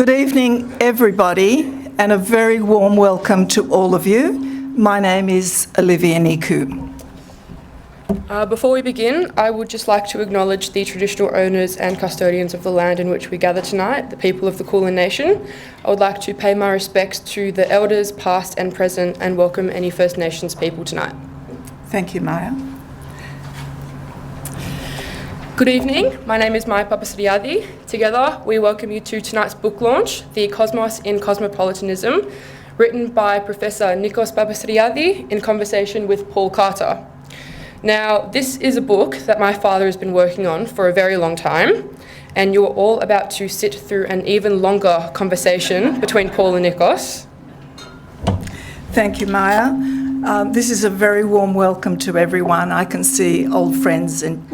Good evening, everybody, and a very warm welcome to all of you. My name is Olyvia Nikou. Before we begin, I would just like to acknowledge the traditional owners and custodians of the land in which we gather tonight, the people of the Kulin Nation. I would like to pay my respects to the elders, past and present, and welcome any First Nations people tonight. Thank you, Maya. Good evening, my name is Nikos Papastergiadis. Together, we welcome you to tonight's book launch, The Cosmos in Cosmopolitanism, written by Professor Nikos Papastergiadis in conversation with Paul Carter. Now, this is a book that my father has been working on for a very long time, and you're all about to sit through an even longer conversation between Paul and Nikos. Thank you, Maya. This is a very warm welcome to everyone. I can see old friends and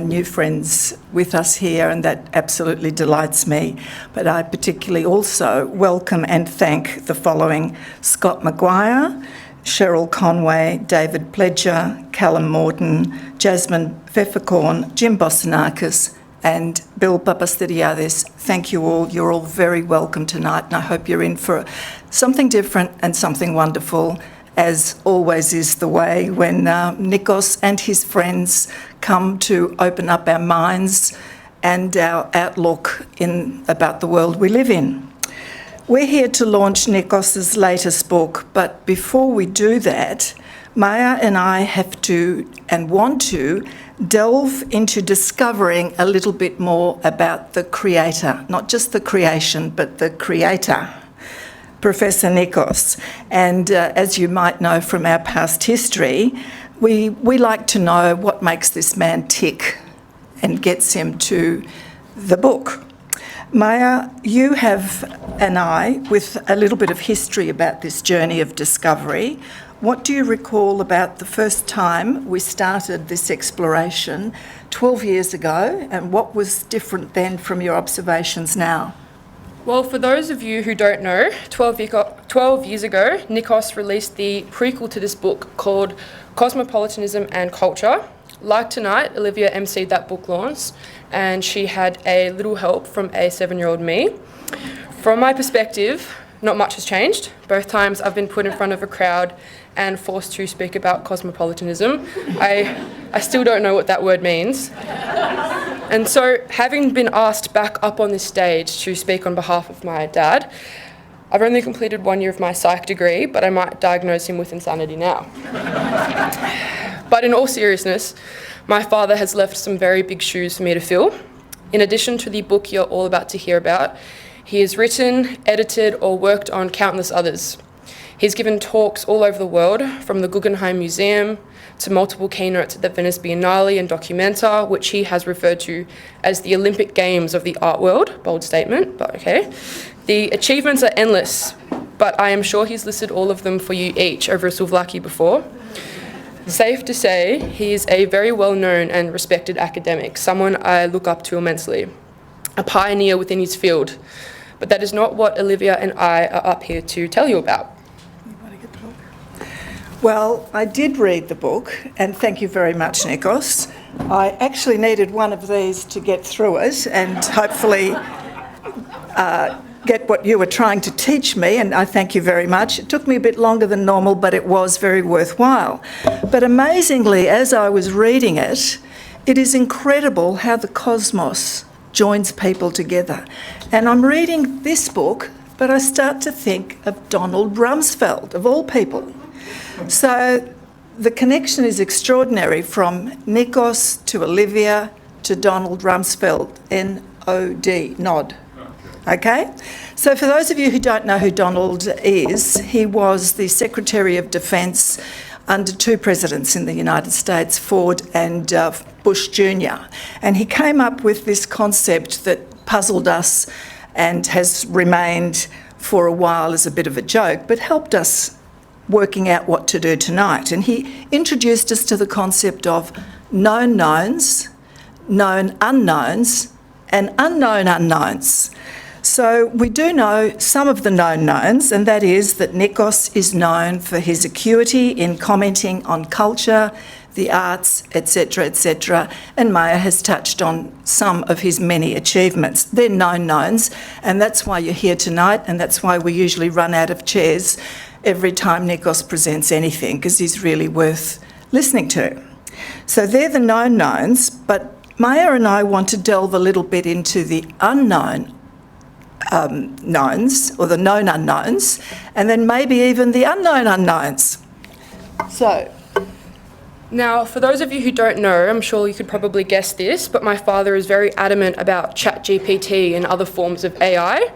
new friends with us here, and that absolutely delights me. But I particularly also welcome and thank the following: Scott Maguire, Cheryl Conway, David Pledger, Callum Morton, Jasmine Pfefferkorn, Jim Bossanakis, and Bill Papastergiadis. Thank you all. You're all very welcome tonight, and I hope you're in for something different and something wonderful, as always is the way when Nikos and his friends come to open up our minds and our outlook about the world we live in. We're here to launch Nikos's latest book, but before we do that, Maya and I have to and want to delve into discovering a little bit more about the creator, not just the creation, but the creator, Professor Nikos. And as you might know from our past history, we like to know what makes this man tick and gets him to the book. Maya, you have and I, with a little bit of history about this journey of discovery, what do you recall about the first time we started this exploration 12 years ago, and what was different then from your observations now? Well, for those of you who don't know, 12 years ago, Nikos released the prequel to this book called Cosmopolitanism and Culture. Like tonight, Olyvia emceed that book launch, and she had a little help from a 7-year-old me. From my perspective, not much has changed. Both times I've been put in front of a crowd and forced to speak about cosmopolitanism. I still don't know what that word means. And so, having been asked back up on this stage to speak on behalf of my dad, I've only completed 1 year of my psych degree, but I might diagnose him with insanity now. But in all seriousness, my father has left some very big shoes for me to fill. In addition to the book you're all about to hear about, he has written, edited, or worked on countless others. He's given talks all over the world, from the Guggenheim Museum to multiple keynotes at the Venice Biennale and Documenta, which he has referred to as the Olympic Games of the art world. Bold statement, but okay. The achievements are endless, but I am sure he's listed all of them for you each over a souvlaki before. Safe to say, he is a very well-known and respected academic, someone I look up to immensely, a pioneer within his field. But that is not what Olyvia and I are up here to tell you about. You want to get the book? Well, I did read the book, and thank you very much, Nikos. I actually needed one of these to get through it and hopefully get what you were trying to teach me, and I thank you very much. It took me a bit longer than normal, but it was very worthwhile. But amazingly, as I was reading it, it is incredible how the cosmos joins people together. And I'm reading this book, but I start to think of Donald Rumsfeld, of all people. So the connection is extraordinary, from Nikos to Olyvia to Donald Rumsfeld, N-O-D, nod. Okay? So for those of you who don't know who Donald is, he was the Secretary of Defence under two presidents in the United States, Ford and Bush Jr. And he came up with this concept that puzzled us and has remained for a while as a bit of a joke, but helped us working out what to do tonight. And he introduced us to the concept of known knowns, known unknowns, and unknown unknowns. So we do know some of the known knowns, and that is that Nikos is known for his acuity in commenting on culture, the arts, etc., etc. And Maya has touched on some of his many achievements. They're known knowns, and that's why you're here tonight, and that's why we usually run out of chairs every time Nikos presents anything, because he's really worth listening to. So they're the known knowns, but Maya and I want to delve a little bit into the unknown knowns, or the known unknowns, and then maybe even the unknown unknowns. So, now, for those of you who don't know, I'm sure you could probably guess this, but my father is very adamant about ChatGPT and other forms of AI.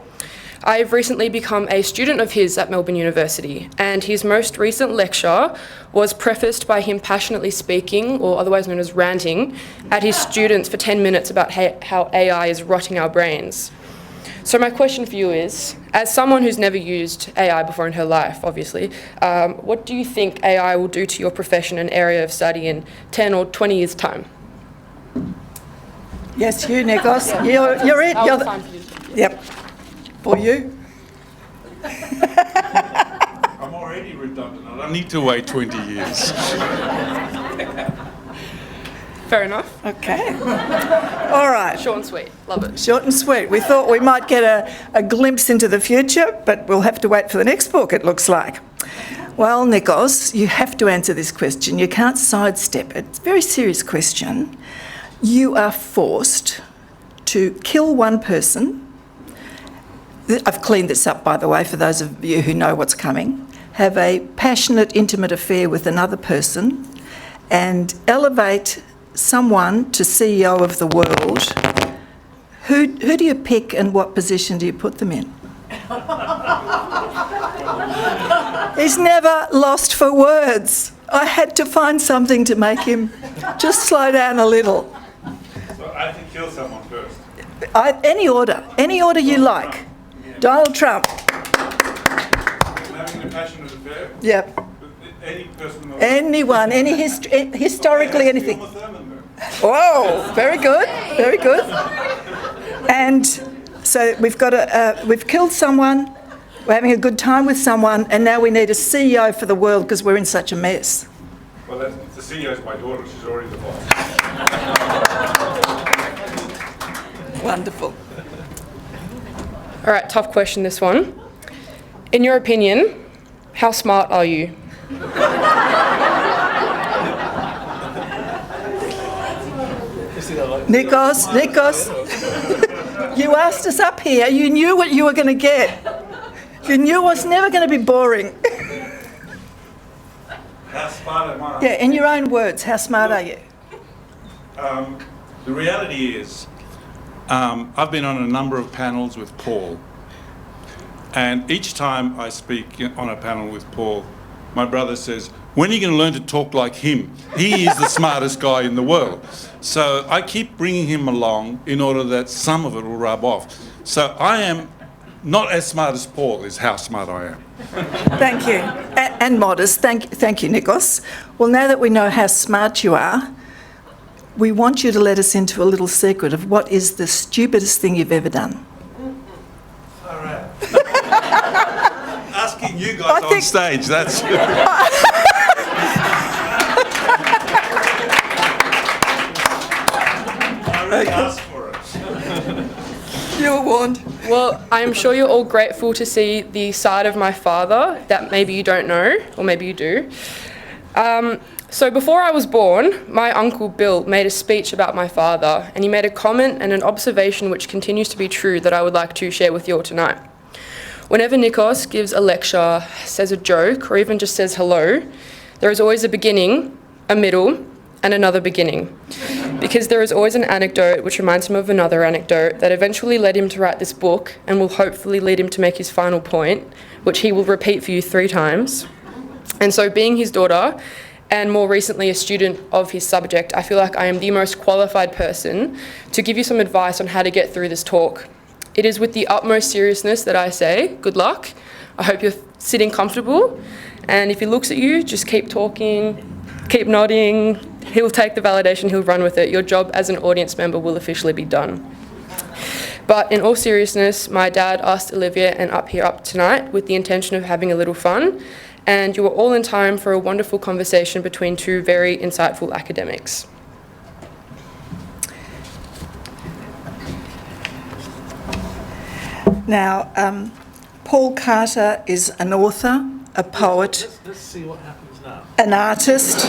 I've recently become a student of his at Melbourne University, and his most recent lecture was prefaced by him passionately speaking, or otherwise known as ranting, at his students for 10 minutes about how AI is rotting our brains. So my question for you is, as someone who's never used AI before in her life, obviously, what do you think AI will do to your profession and area of study in 10 or 20 years' time? Yes, you, Nikos. You're it. I'll You're find for you. Yep. For you? I'm already redundant. I don't need to wait 20 years. Fair enough. Okay. All right. Short and sweet. Love it. Short and sweet. We thought we might get a glimpse into the future, but we'll have to wait for the next book, it looks like. Well, Nikos, you have to answer this question. You can't sidestep it. It's a very serious question. You are forced to kill one person. I've cleaned this up, by the way, for those of you who know what's coming. Have a passionate, intimate affair with another person and elevate someone to CEO of the world. Who do you pick and what position do you put them in? He's never lost for words. I had to find something to make him just slow down a little. So I have to kill someone first. Any order you like. Donald Trump. Having a passionate affair? Yep. With any person? Anyone, historically anything. Uma Thurman, though. Whoa, very good, very good. And so we've killed someone, we're having a good time with someone, and now we need a CEO for the world because we're in such a mess. Well, the CEO's my daughter. She's already the boss. Wonderful. All right, tough question, this one. In your opinion, how smart are you? Nikos, you asked us up here. You knew what you were going to get. You knew it was never going to be boring. How smart am I? Yeah, in your own words, how smart are you? The reality is, I've been on a number of panels with Paul, and each time I speak on a panel with Paul, my brother says, when are you going to learn to talk like him? He is the smartest guy in the world. So I keep bringing him along in order that some of it will rub off. So I am not as smart as Paul is how smart I am. Thank you. And modest. Thank you, Nikos. Well, now that we know how smart you are, we want you to let us into a little secret of what is the stupidest thing you've ever done. All right. Asking you guys on stage, that's... I really asked for it. You were warned. Well, I'm sure you're all grateful to see the side of my father that maybe you don't know, or maybe you do. So before I was born, my uncle Bill made a speech about my father, and he made a comment and an observation which continues to be true that I would like to share with you all tonight. Whenever Nikos gives a lecture, says a joke, or even just says hello, there is always a beginning, a middle, and another beginning. Because there is always an anecdote which reminds him of another anecdote that eventually led him to write this book and will hopefully lead him to make his final point, which he will repeat for you 3 times. And so being his daughter, and more recently a student of his subject, I feel like I am the most qualified person to give you some advice on how to get through this talk. It is with the utmost seriousness that I say, good luck. I hope you're sitting comfortable, and if he looks at you, just keep talking, keep nodding. He'll take the validation, he'll run with it. Your job as an audience member will officially be done. But in all seriousness, my dad asked Olyvia and up tonight with the intention of having a little fun, and you were all in time for a wonderful conversation between two very insightful academics. Now, Paul Carter is an author, a poet, Let's see what happens now. an artist.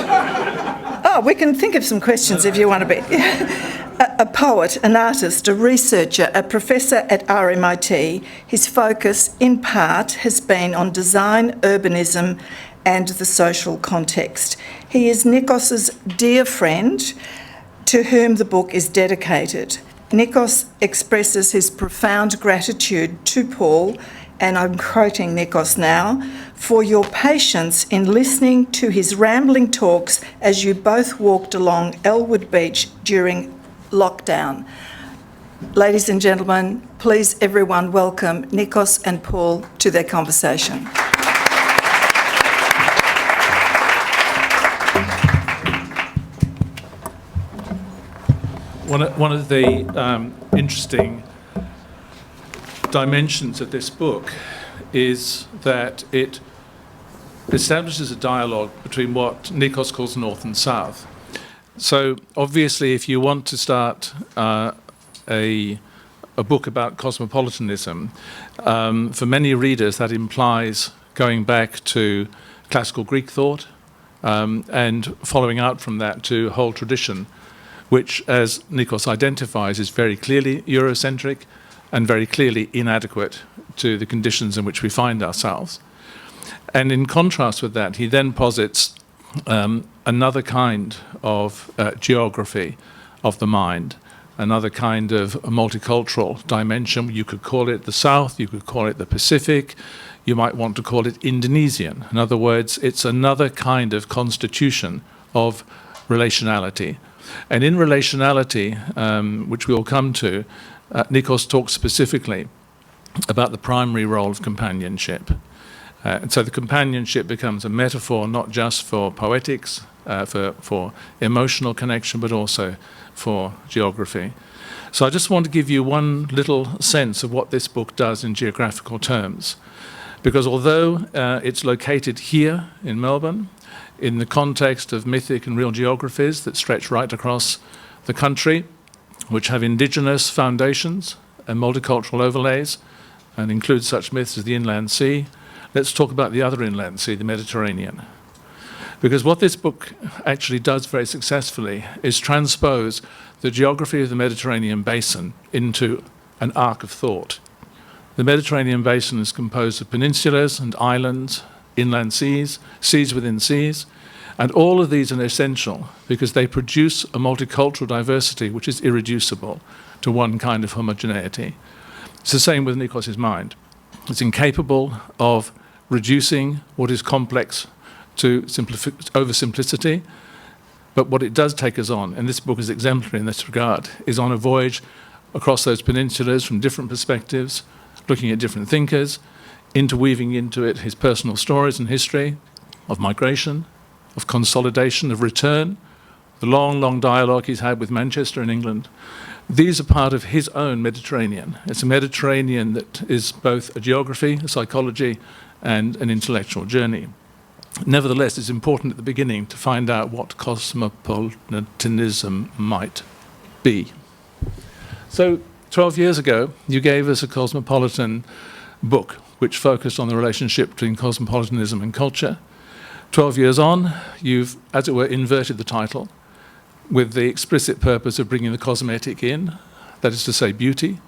Oh, we can think of some questions if you want to be. A poet, an artist, a researcher, a professor at RMIT. His focus, in part, has been on design, urbanism, and the social context. He is Nikos's dear friend, to whom the book is dedicated. Nikos expresses his profound gratitude to Paul, and I'm quoting Nikos now, for your patience in listening to his rambling talks as you both walked along Elwood Beach during lockdown. Ladies and gentlemen, please everyone welcome Nikos and Paul to their conversation. One of the interesting dimensions of this book is that it establishes a dialogue between what Nikos calls North and South. So obviously, if you want to start a book about cosmopolitanism, for many readers that implies going back to classical Greek thought and following out from that to a whole tradition, which, as Nikos identifies, is very clearly Eurocentric and very clearly inadequate to the conditions in which we find ourselves. And in contrast with that, he then posits another kind of geography of the mind, another kind of multicultural dimension. You could call it the South, you could call it the Pacific, you might want to call it Indonesian. In other words, it's another kind of constitution of relationality. And in relationality, which we'll come to, Nikos talks specifically about the primary role of companionship. And so the companionship becomes a metaphor not just for poetics, for emotional connection, but also for geography. So I just want to give you one little sense of what this book does in geographical terms. Because although it's located here in Melbourne, in the context of mythic and real geographies that stretch right across the country, which have indigenous foundations and multicultural overlays, and include such myths as the inland sea, let's talk about the other inland sea, the Mediterranean. Because what this book actually does very successfully is transpose the geography of the Mediterranean basin into an arc of thought. The Mediterranean basin is composed of peninsulas and islands, inland seas, seas within seas, and all of these are essential because they produce a multicultural diversity which is irreducible to one kind of homogeneity. It's the same with Nikos's mind. It's incapable of reducing what is complex to oversimplicity, but what it does take us on, and this book is exemplary in this regard, is on a voyage across those peninsulas from different perspectives, looking at different thinkers, interweaving into it his personal stories and history of migration, of consolidation, of return, the long, long dialogue he's had with Manchester in England. These are part of his own Mediterranean. It's a Mediterranean that is both a geography, a psychology, and an intellectual journey. Nevertheless, it's important at the beginning to find out what cosmopolitanism might be. So 12 years ago, you gave us a cosmopolitan book which focused on the relationship between cosmopolitanism and culture. 12 years on, you've, as it were, inverted the title with the explicit purpose of bringing the cosmetic in, that is to say beauty,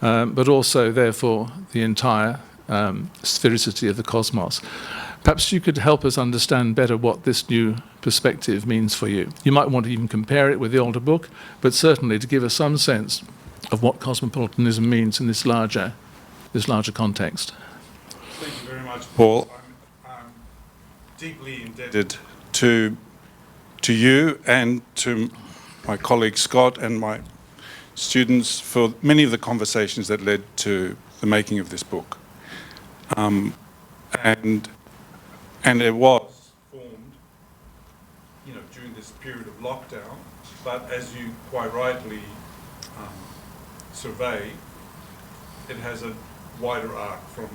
but also, therefore, the entire sphericity of the cosmos. Perhaps you could help us understand better what this new perspective means for you. You might want to even compare it with the older book, but certainly to give us some sense of what cosmopolitanism means in this larger context. Thank you very much, Paul. I'm deeply indebted to you and to my colleague Scott and my students for many of the conversations that led to the making of this book. And it was formed, during this period of lockdown, but as you quite rightly survey, it has a wider arc from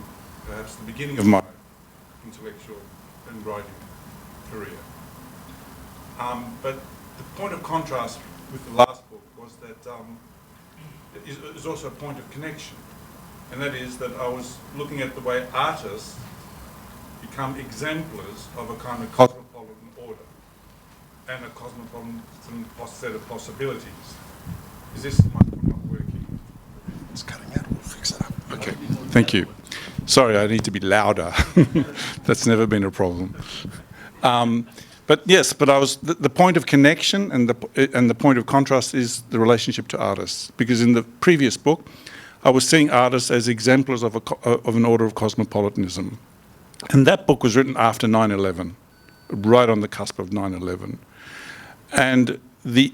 perhaps the beginning of my intellectual and writing career. But the point of contrast with the last book was that it is also a point of connection, and that is that I was looking at the way artists become exemplars of a kind of cosmopolitan order and a cosmopolitan set of possibilities. Is this microphone not working? It's cutting out. We'll fix it up. Okay, thank you. Sorry, I need to be louder. That's never been a problem. But yes, but the point of connection and the point of contrast is the relationship to artists. Because in the previous book, I was seeing artists as exemplars of an order of cosmopolitanism. And that book was written after 9/11, right on the cusp of 9/11. And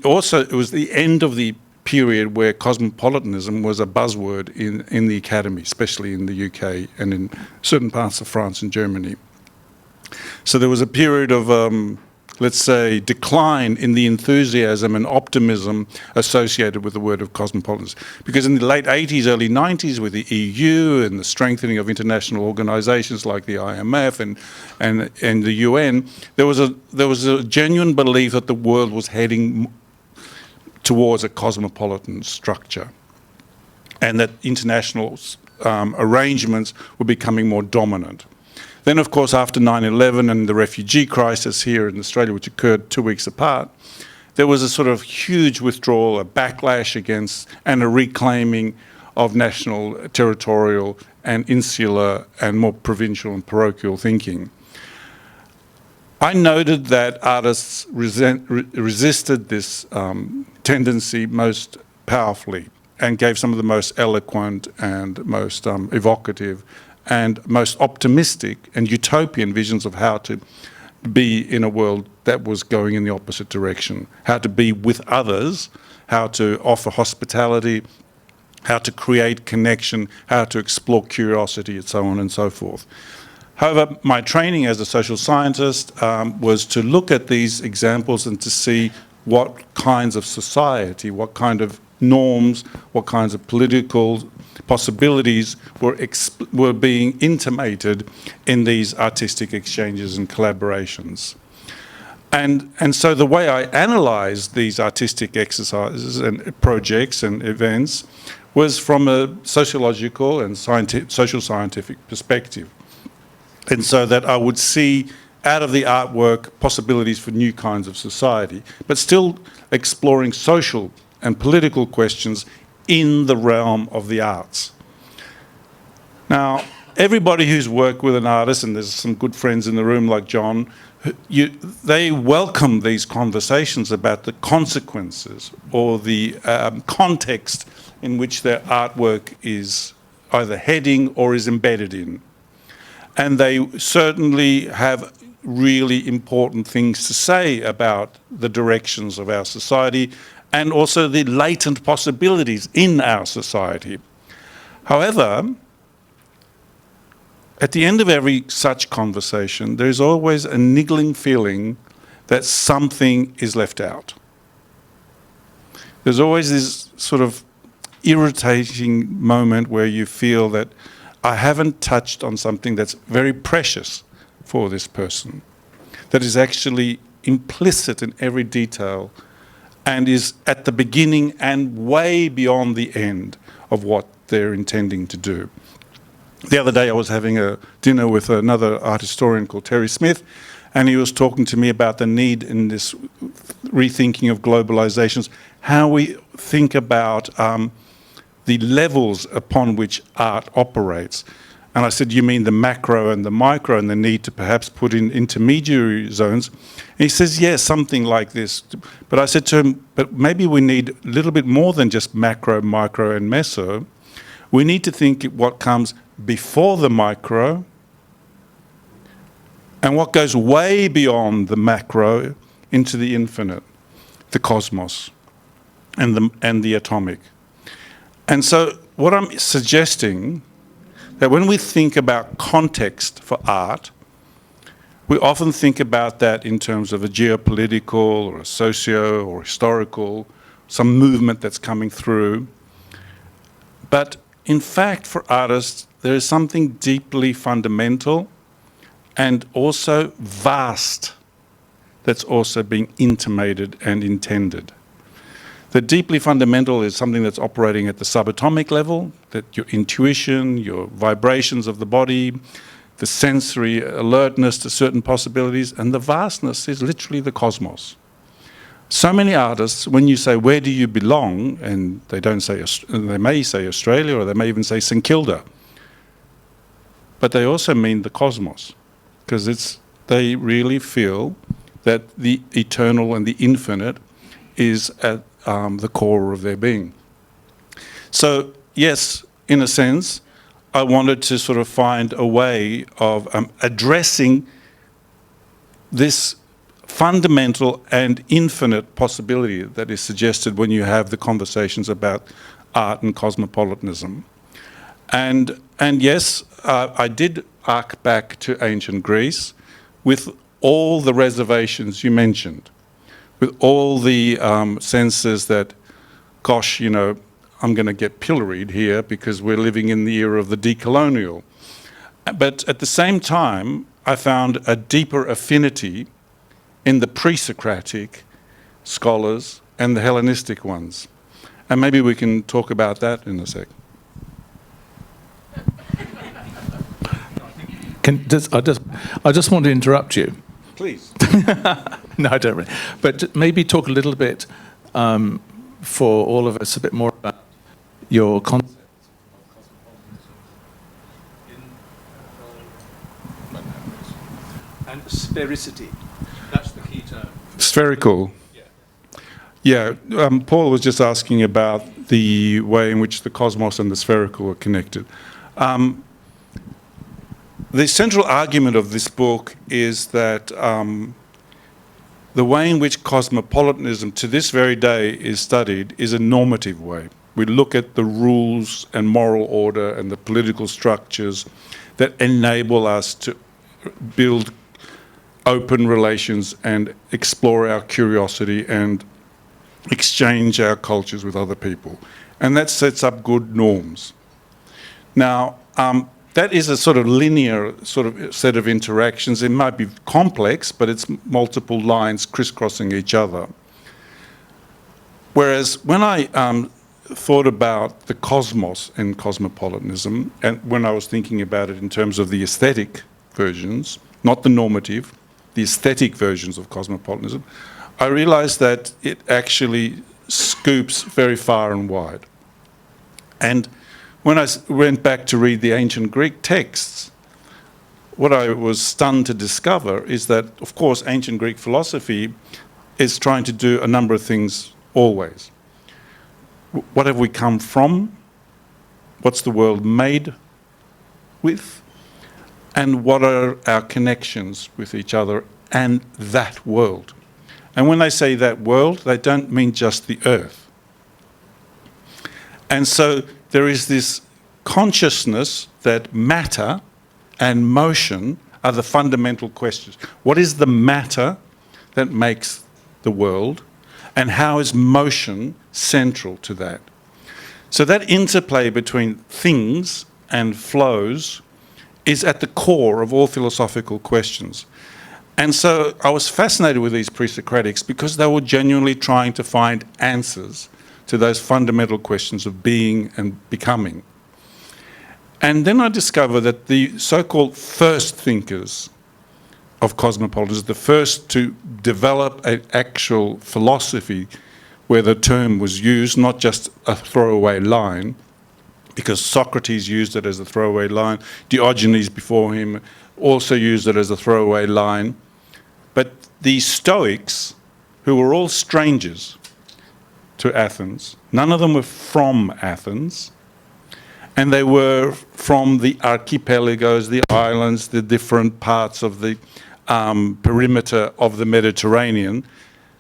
also it was the end of the period where cosmopolitanism was a buzzword in the academy, especially in the UK and in certain parts of France and Germany. So there was a period of, let's say, decline in the enthusiasm and optimism associated with the word of cosmopolitanism. Because in the late 80s, early 90s, with the EU and the strengthening of international organizations like the IMF and the UN, there was a genuine belief that the world was heading towards a cosmopolitan structure, and that international arrangements were becoming more dominant. Then, of course, after 9/11 and the refugee crisis here in Australia, which occurred 2 weeks apart, there was a sort of huge withdrawal, a backlash against, and a reclaiming of national, territorial, and insular, and more provincial and parochial thinking. I noted that artists resisted this tendency most powerfully and gave some of the most eloquent and most evocative and most optimistic and utopian visions of how to be in a world that was going in the opposite direction, how to be with others, how to offer hospitality, how to create connection, how to explore curiosity, and so on and so forth. However, my training as a social scientist was to look at these examples and to see what kinds of society, what kind of norms, what kinds of political possibilities were being intimated in these artistic exchanges and collaborations. And so the way I analysed these artistic exercises and projects and events was from a sociological and social scientific perspective. And so that I would see out of the artwork possibilities for new kinds of society, but still exploring social and political questions in the realm of the arts. Now, everybody who's worked with an artist, and there's some good friends in the room like John, they welcome these conversations about the consequences or the context in which their artwork is either heading or is embedded in. And they certainly have really important things to say about the directions of our society and also the latent possibilities in our society. However, at the end of every such conversation, there's always a niggling feeling that something is left out. There's always this sort of irritating moment where you feel that I haven't touched on something that's very precious for this person, that is actually implicit in every detail and is at the beginning and way beyond the end of what they're intending to do. The other day I was having a dinner with another art historian called Terry Smith, and he was talking to me about the need in this rethinking of globalizations, how we think about the levels upon which art operates. And I said, you mean the macro and the micro and the need to perhaps put in intermediary zones? And he says, yes, something like this. But I said to him, but maybe we need a little bit more than just macro, micro and meso. We need to think what comes before the micro and what goes way beyond the macro into the infinite, the cosmos and the atomic. And so what I'm suggesting, that when we think about context for art, we often think about that in terms of a geopolitical or a socio or historical, some movement that's coming through. But in fact, for artists, there is something deeply fundamental and also vast that's also being intimated and intended. The deeply fundamental is something that's operating at the subatomic level, that your intuition, your vibrations of the body, the sensory alertness to certain possibilities, and the vastness is literally the cosmos. So many artists, when you say, where do you belong, and they don't say, they may say Australia, or they may even say St Kilda, but they also mean the cosmos, because they really feel that the eternal and the infinite is at the core of their being. So, yes, in a sense, I wanted to sort of find a way of addressing this fundamental and infinite possibility that is suggested when you have the conversations about art and cosmopolitanism. And yes, I did arc back to ancient Greece with all the reservations you mentioned, with all the senses that, gosh, you know, I'm going to get pilloried here because we're living in the era of the decolonial. But at the same time, I found a deeper affinity in the pre-Socratic scholars and the Hellenistic ones. And maybe we can talk about that in a sec. I just want to interrupt you. Please. No, I don't really. But maybe talk a little bit for all of us a bit more about your concepts of cosmopolitanism and sphericity. That's the key term. Spherical. Yeah, Paul was just asking about the way in which the cosmos and the spherical are connected. The central argument of this book is that the way in which cosmopolitanism to this very day is studied is a normative way. We look at the rules and moral order and the political structures that enable us to build open relations and explore our curiosity and exchange our cultures with other people. And that sets up good norms. Now, that is a sort of linear sort of set of interactions. It might be complex, but it's multiple lines crisscrossing each other. Whereas when I thought about the cosmos and cosmopolitanism, and when I was thinking about it in terms of the aesthetic versions, not the normative, the aesthetic versions of cosmopolitanism, I realized that it actually scoops very far and wide. And when I went back to read the ancient Greek texts, what I was stunned to discover is that, of course, ancient Greek philosophy is trying to do a number of things always. What have we come from? What's the world made with? And what are our connections with each other and that world? And when they say that world, they don't mean just the earth. And so there is this consciousness that matter and motion are the fundamental questions. What is the matter that makes the world, and how is motion central to that? So that interplay between things and flows is at the core of all philosophical questions. And so I was fascinated with these pre-Socratics because they were genuinely trying to find answers to those fundamental questions of being and becoming. And then I discovered that the so-called first thinkers of cosmopolitanism, the first to develop an actual philosophy where the term was used, not just a throwaway line, because Socrates used it as a throwaway line, Diogenes before him also used it as a throwaway line, but the Stoics, who were all strangers to Athens, none of them were from Athens, and they were from the archipelagos, the islands, the different parts of the perimeter of the Mediterranean.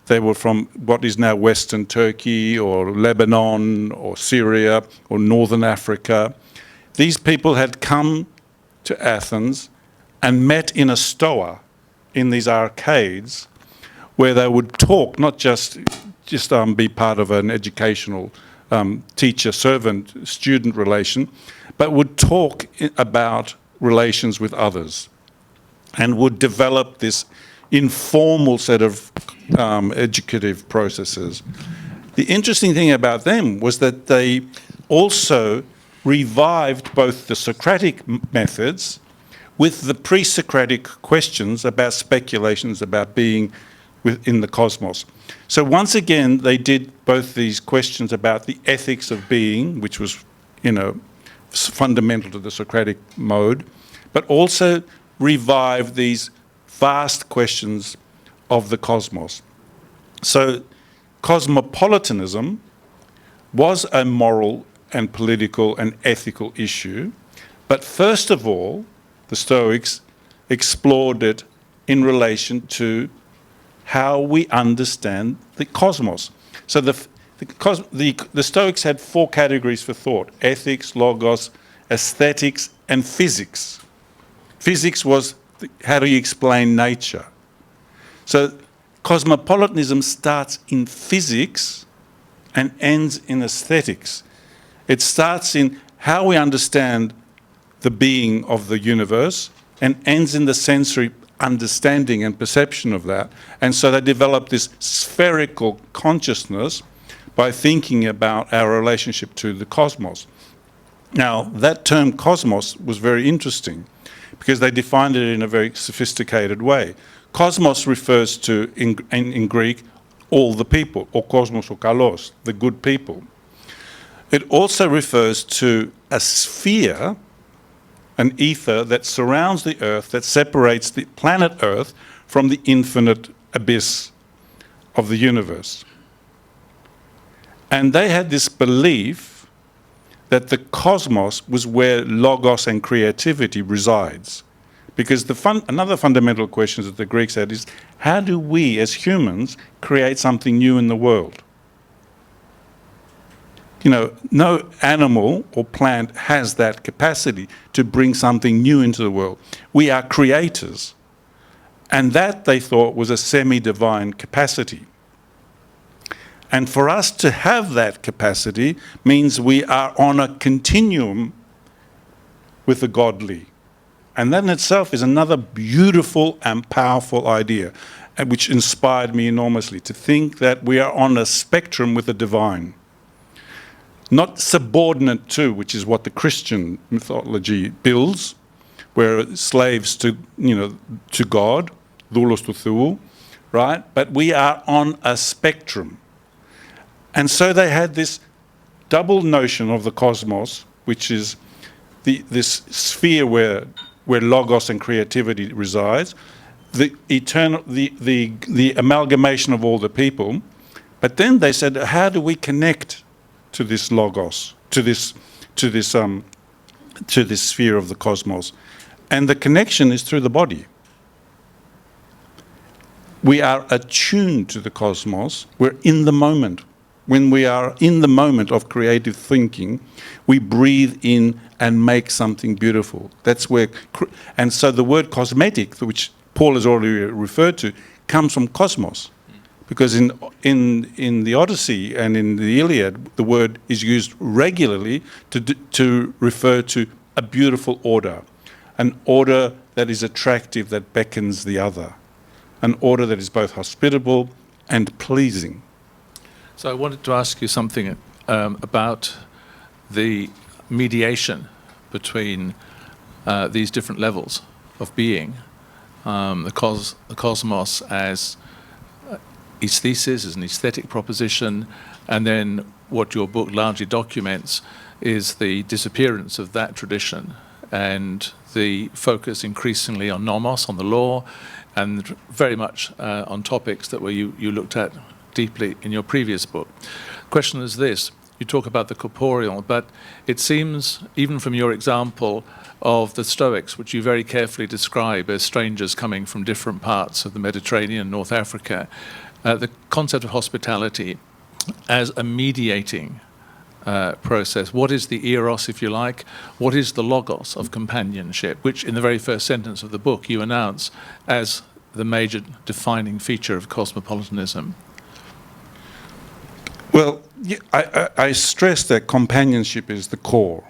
They were from what is now Western Turkey or Lebanon or Syria or Northern Africa. These people had come to Athens and met in a stoa in these arcades where they would talk, not just be part of an educational teacher-servant-student relation, but would talk about relations with others and would develop this informal set of educative processes. The interesting thing about them was that they also revived both the Socratic methods with the pre-Socratic questions about speculations about being within the cosmos. So once again, they did both these questions about the ethics of being, which was, fundamental to the Socratic mode, but also revived these vast questions of the cosmos. So cosmopolitanism was a moral and political and ethical issue, but first of all, the Stoics explored it in relation to how we understand the cosmos. So the Stoics had 4 categories for thought: ethics, logos, aesthetics, and physics. Physics was how do you explain nature? So cosmopolitanism starts in physics and ends in aesthetics. It starts in how we understand the being of the universe and ends in the sensory understanding and perception of that. And so they develop this spherical consciousness by thinking about our relationship to the cosmos. Now, that term cosmos was very interesting because they defined it in a very sophisticated way. Cosmos refers to, in Greek, all the people, or cosmos or kalos, the good people. It also refers to a sphere, an ether that surrounds the Earth, that separates the planet Earth from the infinite abyss of the universe. And they had this belief that the cosmos was where logos and creativity resides. Because another fundamental question that the Greeks had is, how do we as humans create something new in the world? No animal or plant has that capacity to bring something new into the world. We are creators. And that, they thought, was a semi-divine capacity. And for us to have that capacity means we are on a continuum with the godly. And that in itself is another beautiful and powerful idea, which inspired me enormously, to think that we are on a spectrum with the divine. Not subordinate to, which is what the Christian mythology builds, where slaves to God, doulos to Theou, right? But we are on a spectrum. And so they had this double notion of the cosmos, which is this sphere where logos and creativity resides, the eternal, the amalgamation of all the people. But then they said, how do we connect to this logos, to this sphere of the cosmos? And the connection is through the body. We are attuned to the cosmos. We're in the moment. When we are in the moment of creative thinking, we breathe in and make something beautiful. That's where, and so the word cosmetic, which Paul has already referred to, comes from cosmos. Because in the Odyssey and in the Iliad, the word is used regularly to refer to a beautiful order, an order that is attractive, that beckons the other, an order that is both hospitable and pleasing. So I wanted to ask you something about the mediation between these different levels of being, the cosmos as aesthesis, as an aesthetic proposition, and then what your book largely documents is the disappearance of that tradition and the focus increasingly on nomos, on the law, and very much on topics that you looked at deeply in your previous book. The question is this: you talk about the corporeal, but it seems, even from your example of the Stoics, which you very carefully describe as strangers coming from different parts of the Mediterranean, North Africa, the concept of hospitality as a mediating process. What is the eros, if you like? What is the logos of companionship, which in the very first sentence of the book you announce as the major defining feature of cosmopolitanism? Well, Yeah, I stress that companionship is the core.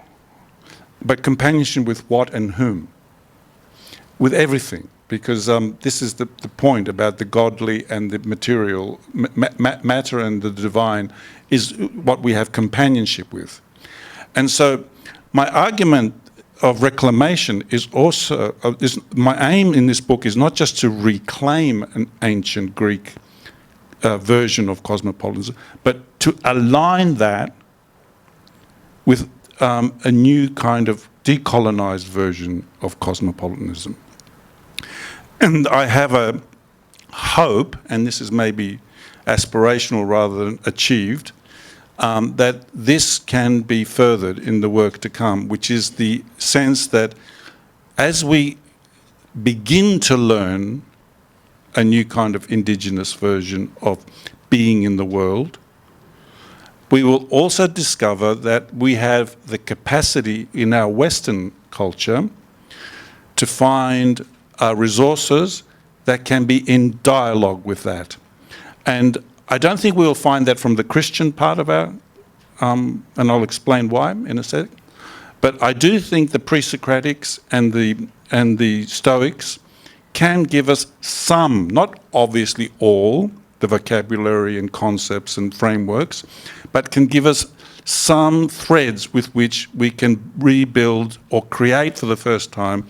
But companionship with what and whom? With everything. Because this is the point about the godly and the material, matter and the divine, is what we have companionship with. And so my argument of reclamation is also, my aim in this book is not just to reclaim an ancient Greek version of cosmopolitanism, but to align that with a new kind of decolonized version of cosmopolitanism. And I have a hope, and this is maybe aspirational rather than achieved, that this can be furthered in the work to come, which is the sense that as we begin to learn a new kind of indigenous version of being in the world, we will also discover that we have the capacity in our Western culture to find resources that can be in dialogue with that. And I don't think we'll find that from the Christian part of our, and I'll explain why in a sec. But I do think the pre-Socratics and the Stoics can give us some, not obviously all, the vocabulary and concepts and frameworks, but can give us some threads with which we can rebuild or create for the first time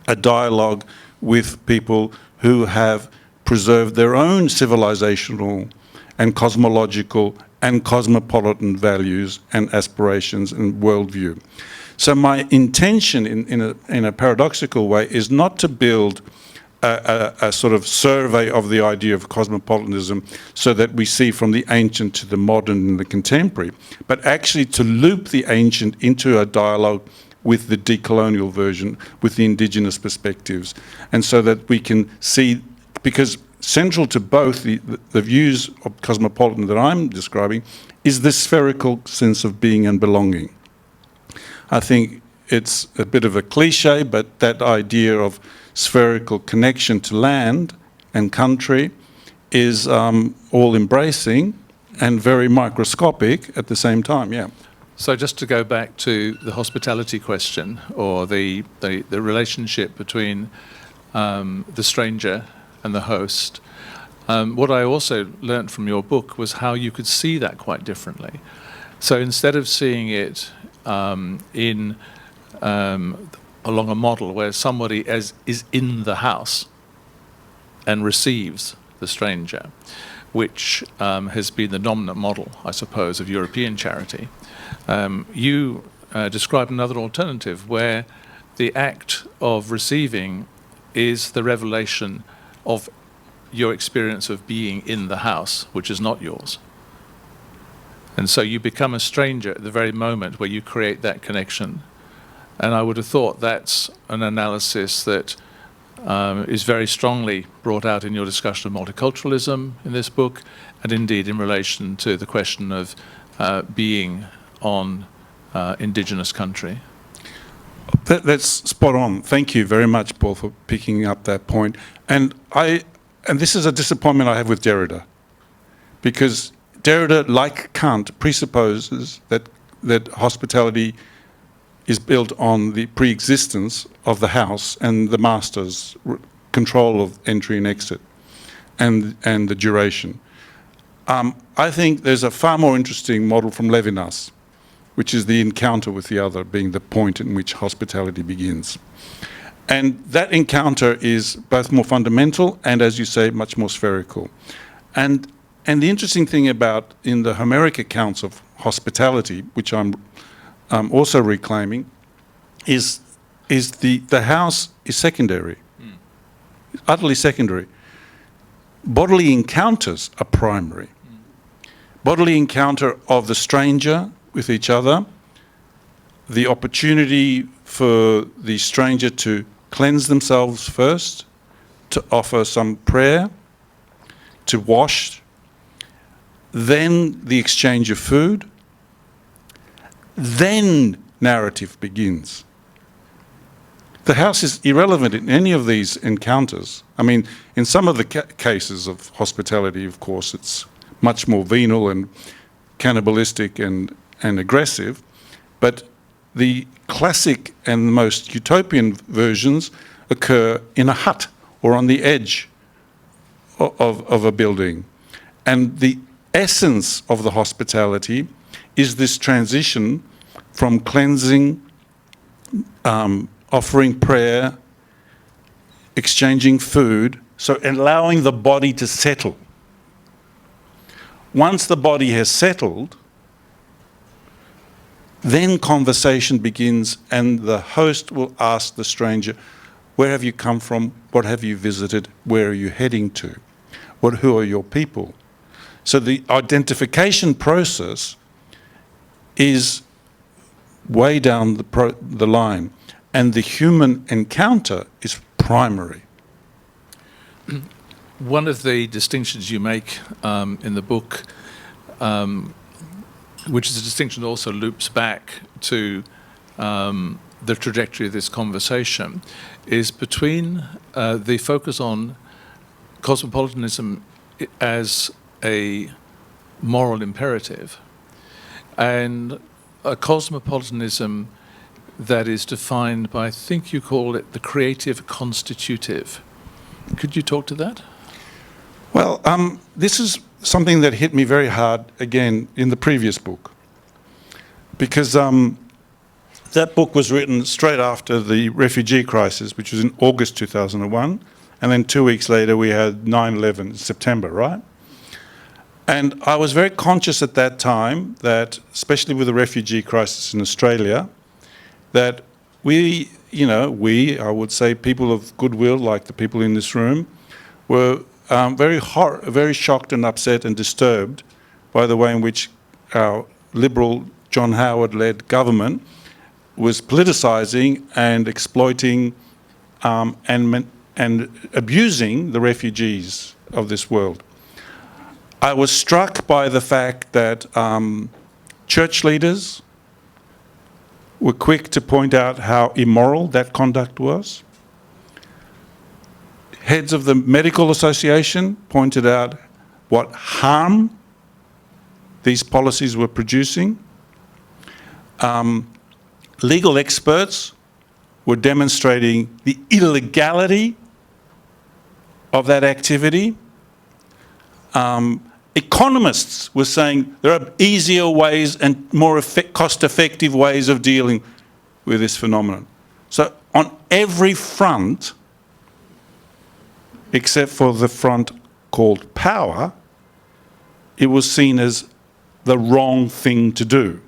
a dialogue with people who have preserved their own civilizational and cosmological and cosmopolitan values and aspirations and worldview. So my intention in a paradoxical way is not to build a sort of survey of the idea of cosmopolitanism so that we see from the ancient to the modern and the contemporary, but actually to loop the ancient into a dialogue with the decolonial version, with the indigenous perspectives, and so that we can see, because central to both the views of cosmopolitan that I'm describing is the spherical sense of being and belonging. I think it's a bit of a cliche, but that idea of spherical connection to land and country is all-embracing and very microscopic at the same time, yeah. So just to go back to the hospitality question, or the relationship between the stranger and the host, what I also learnt from your book was how you could see that quite differently. So instead of seeing it along a model where somebody is in the house and receives the stranger, which has been the dominant model, I suppose, of European charity, you describe another alternative where the act of receiving is the revelation of your experience of being in the house, which is not yours. And so you become a stranger at the very moment where you create that connection. And I would have thought that's an analysis that is very strongly brought out in your discussion of multiculturalism in this book, and indeed in relation to the question of being on indigenous country. That's spot on. Thank you very much, Paul, for picking up that point. And this is a disappointment I have with Derrida, because Derrida, like Kant, presupposes that hospitality is built on the pre-existence of the house and the master's control of entry and exit and the duration. I think there's a far more interesting model from Levinas, which is the encounter with the other being the point in which hospitality begins. And that encounter is both more fundamental and, as you say, much more spherical. And the interesting thing about in the Homeric accounts of hospitality, which I'm also reclaiming, is the house is secondary, utterly secondary. Bodily encounters are primary. Bodily encounter of the stranger with each other, the opportunity for the stranger to cleanse themselves first, to offer some prayer, to wash, then the exchange of food, then narrative begins. The house is irrelevant in any of these encounters. I mean, in some of the cases of hospitality, of course, it's much more venal and cannibalistic and aggressive, but the classic and most utopian versions occur in a hut or on the edge of a building. And the essence of the hospitality is this transition from cleansing, offering prayer, exchanging food, so allowing the body to settle. Once the body has settled, then conversation begins, and the host will ask the stranger, where have you come from? What have you visited? Where are you heading to? Who are your people? So the identification process is way down the line, and the human encounter is primary. One of the distinctions you make in the book, which is a distinction that also loops back to the trajectory of this conversation, is between the focus on cosmopolitanism as a moral imperative and a cosmopolitanism that is defined by, I think you call it, the creative constitutive. Could you talk to that? Well, this is something that hit me very hard again in the previous book, because that book was written straight after the refugee crisis, which was in August 2001, and then 2 weeks later we had 9/11 in September, right? And I was very conscious at that time that, especially with the refugee crisis in Australia, that we, I would say people of goodwill, like the people in this room, were very shocked and upset and disturbed by the way in which our Liberal John Howard-led government was politicising and exploiting and abusing the refugees of this world. I was struck by the fact that church leaders were quick to point out how immoral that conduct was. Heads of the Medical Association pointed out what harm these policies were producing. Legal experts were demonstrating the illegality of that activity. Economists were saying there are easier ways and more cost-effective ways of dealing with this phenomenon. So on every front, except for the front called power, it was seen as the wrong thing to do.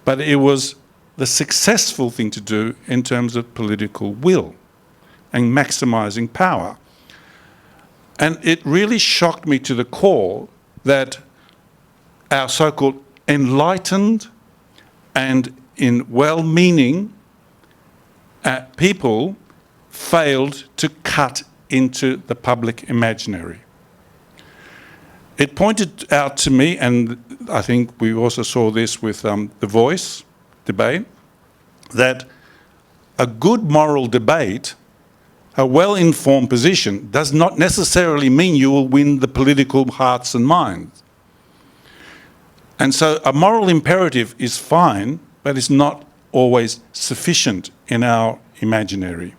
But it was the successful thing to do in terms of political will and maximising power. And it really shocked me to the core that our so-called enlightened and in well-meaning people failed to cut into the public imaginary. It pointed out to me, and I think we also saw this with the Voice debate, that a good moral debate, a well-informed position, does not necessarily mean you will win the political hearts and minds. And so a moral imperative is fine, but it's not always sufficient in our imaginary.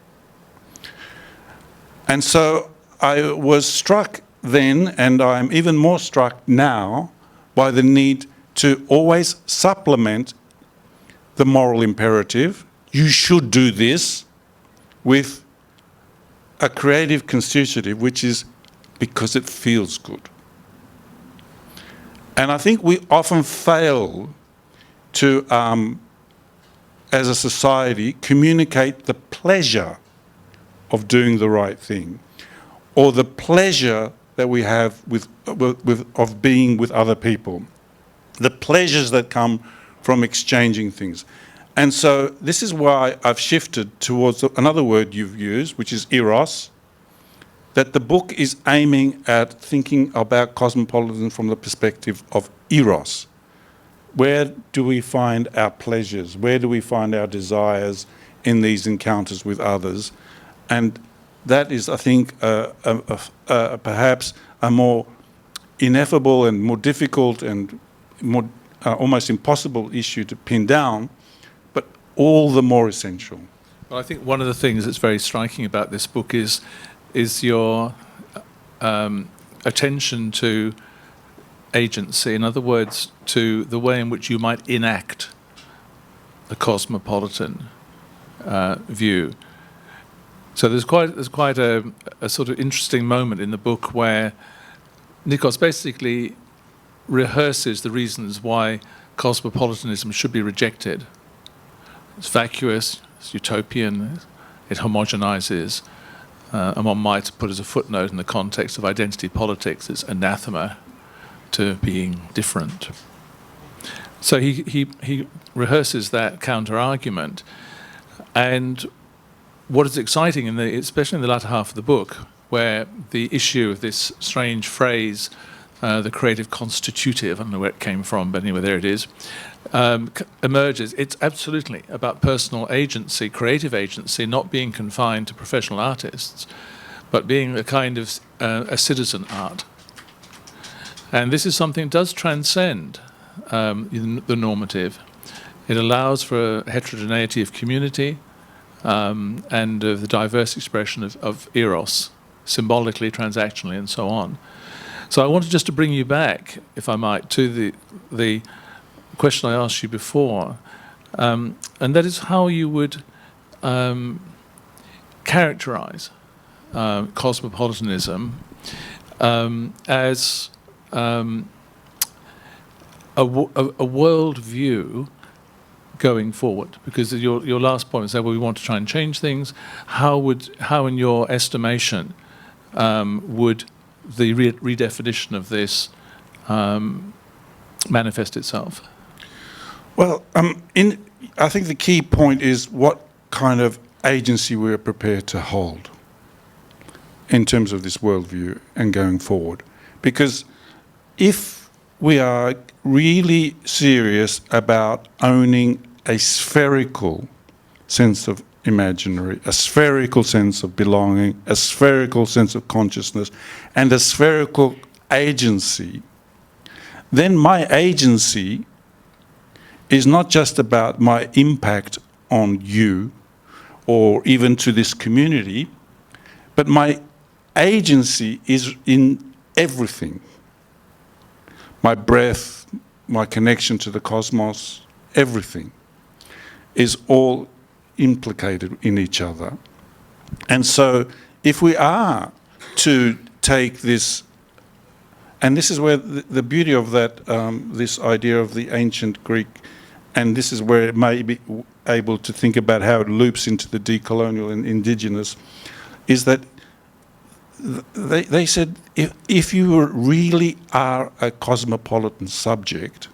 And so I was struck then, and I'm even more struck now, by the need to always supplement the moral imperative, you should do this, with a creative constitutive, which is because it feels good. And I think we often fail to, as a society, communicate the pleasure of doing the right thing, or the pleasure that we have of being with other people, the pleasures that come from exchanging things. And so this is why I've shifted towards another word you've used, which is eros, that the book is aiming at thinking about cosmopolitanism from the perspective of eros. Where do we find our pleasures? Where do we find our desires in these encounters with others? And that is, I think, perhaps a more ineffable and more difficult and almost impossible issue to pin down, but all the more essential. Well, I think one of the things that's very striking about this book is your attention to agency. In other words, to the way in which you might enact the cosmopolitan view. So there's quite a sort of interesting moment in the book where Nikos basically rehearses the reasons why cosmopolitanism should be rejected. It's vacuous, it's utopian, it homogenizes, and one might put as a footnote in the context of identity politics, it's anathema to being different. So he rehearses that counter-argument, and what is exciting, especially in the latter half of the book, where the issue of this strange phrase, the creative constitutive, I don't know where it came from, but anyway, there it is, emerges. It's absolutely about personal agency, creative agency, not being confined to professional artists, but being a kind of a citizen art. And this is something that does transcend the normative. It allows for a heterogeneity of community and of the diverse expression of eros, symbolically, transactionally, and so on. So I wanted just to bring you back, if I might, to the question I asked you before, and that is how you would characterize cosmopolitanism as a world view going forward. Because your last point was that we want to try and change things. How in your estimation, would the redefinition of this manifest itself? Well, I think the key point is what kind of agency we're prepared to hold in terms of this worldview and going forward. Because if we are really serious about owning a spherical sense of imaginary, a spherical sense of belonging, a spherical sense of consciousness, and a spherical agency, then my agency is not just about my impact on you or even to this community, but my agency is in everything. My breath, my connection to the cosmos, everything is all implicated in each other. And so if we are to take this, and this is where the beauty of that, this idea of the ancient Greek, and this is where it may be able to think about how it loops into the decolonial and indigenous, is that they said if you really are a cosmopolitan subject,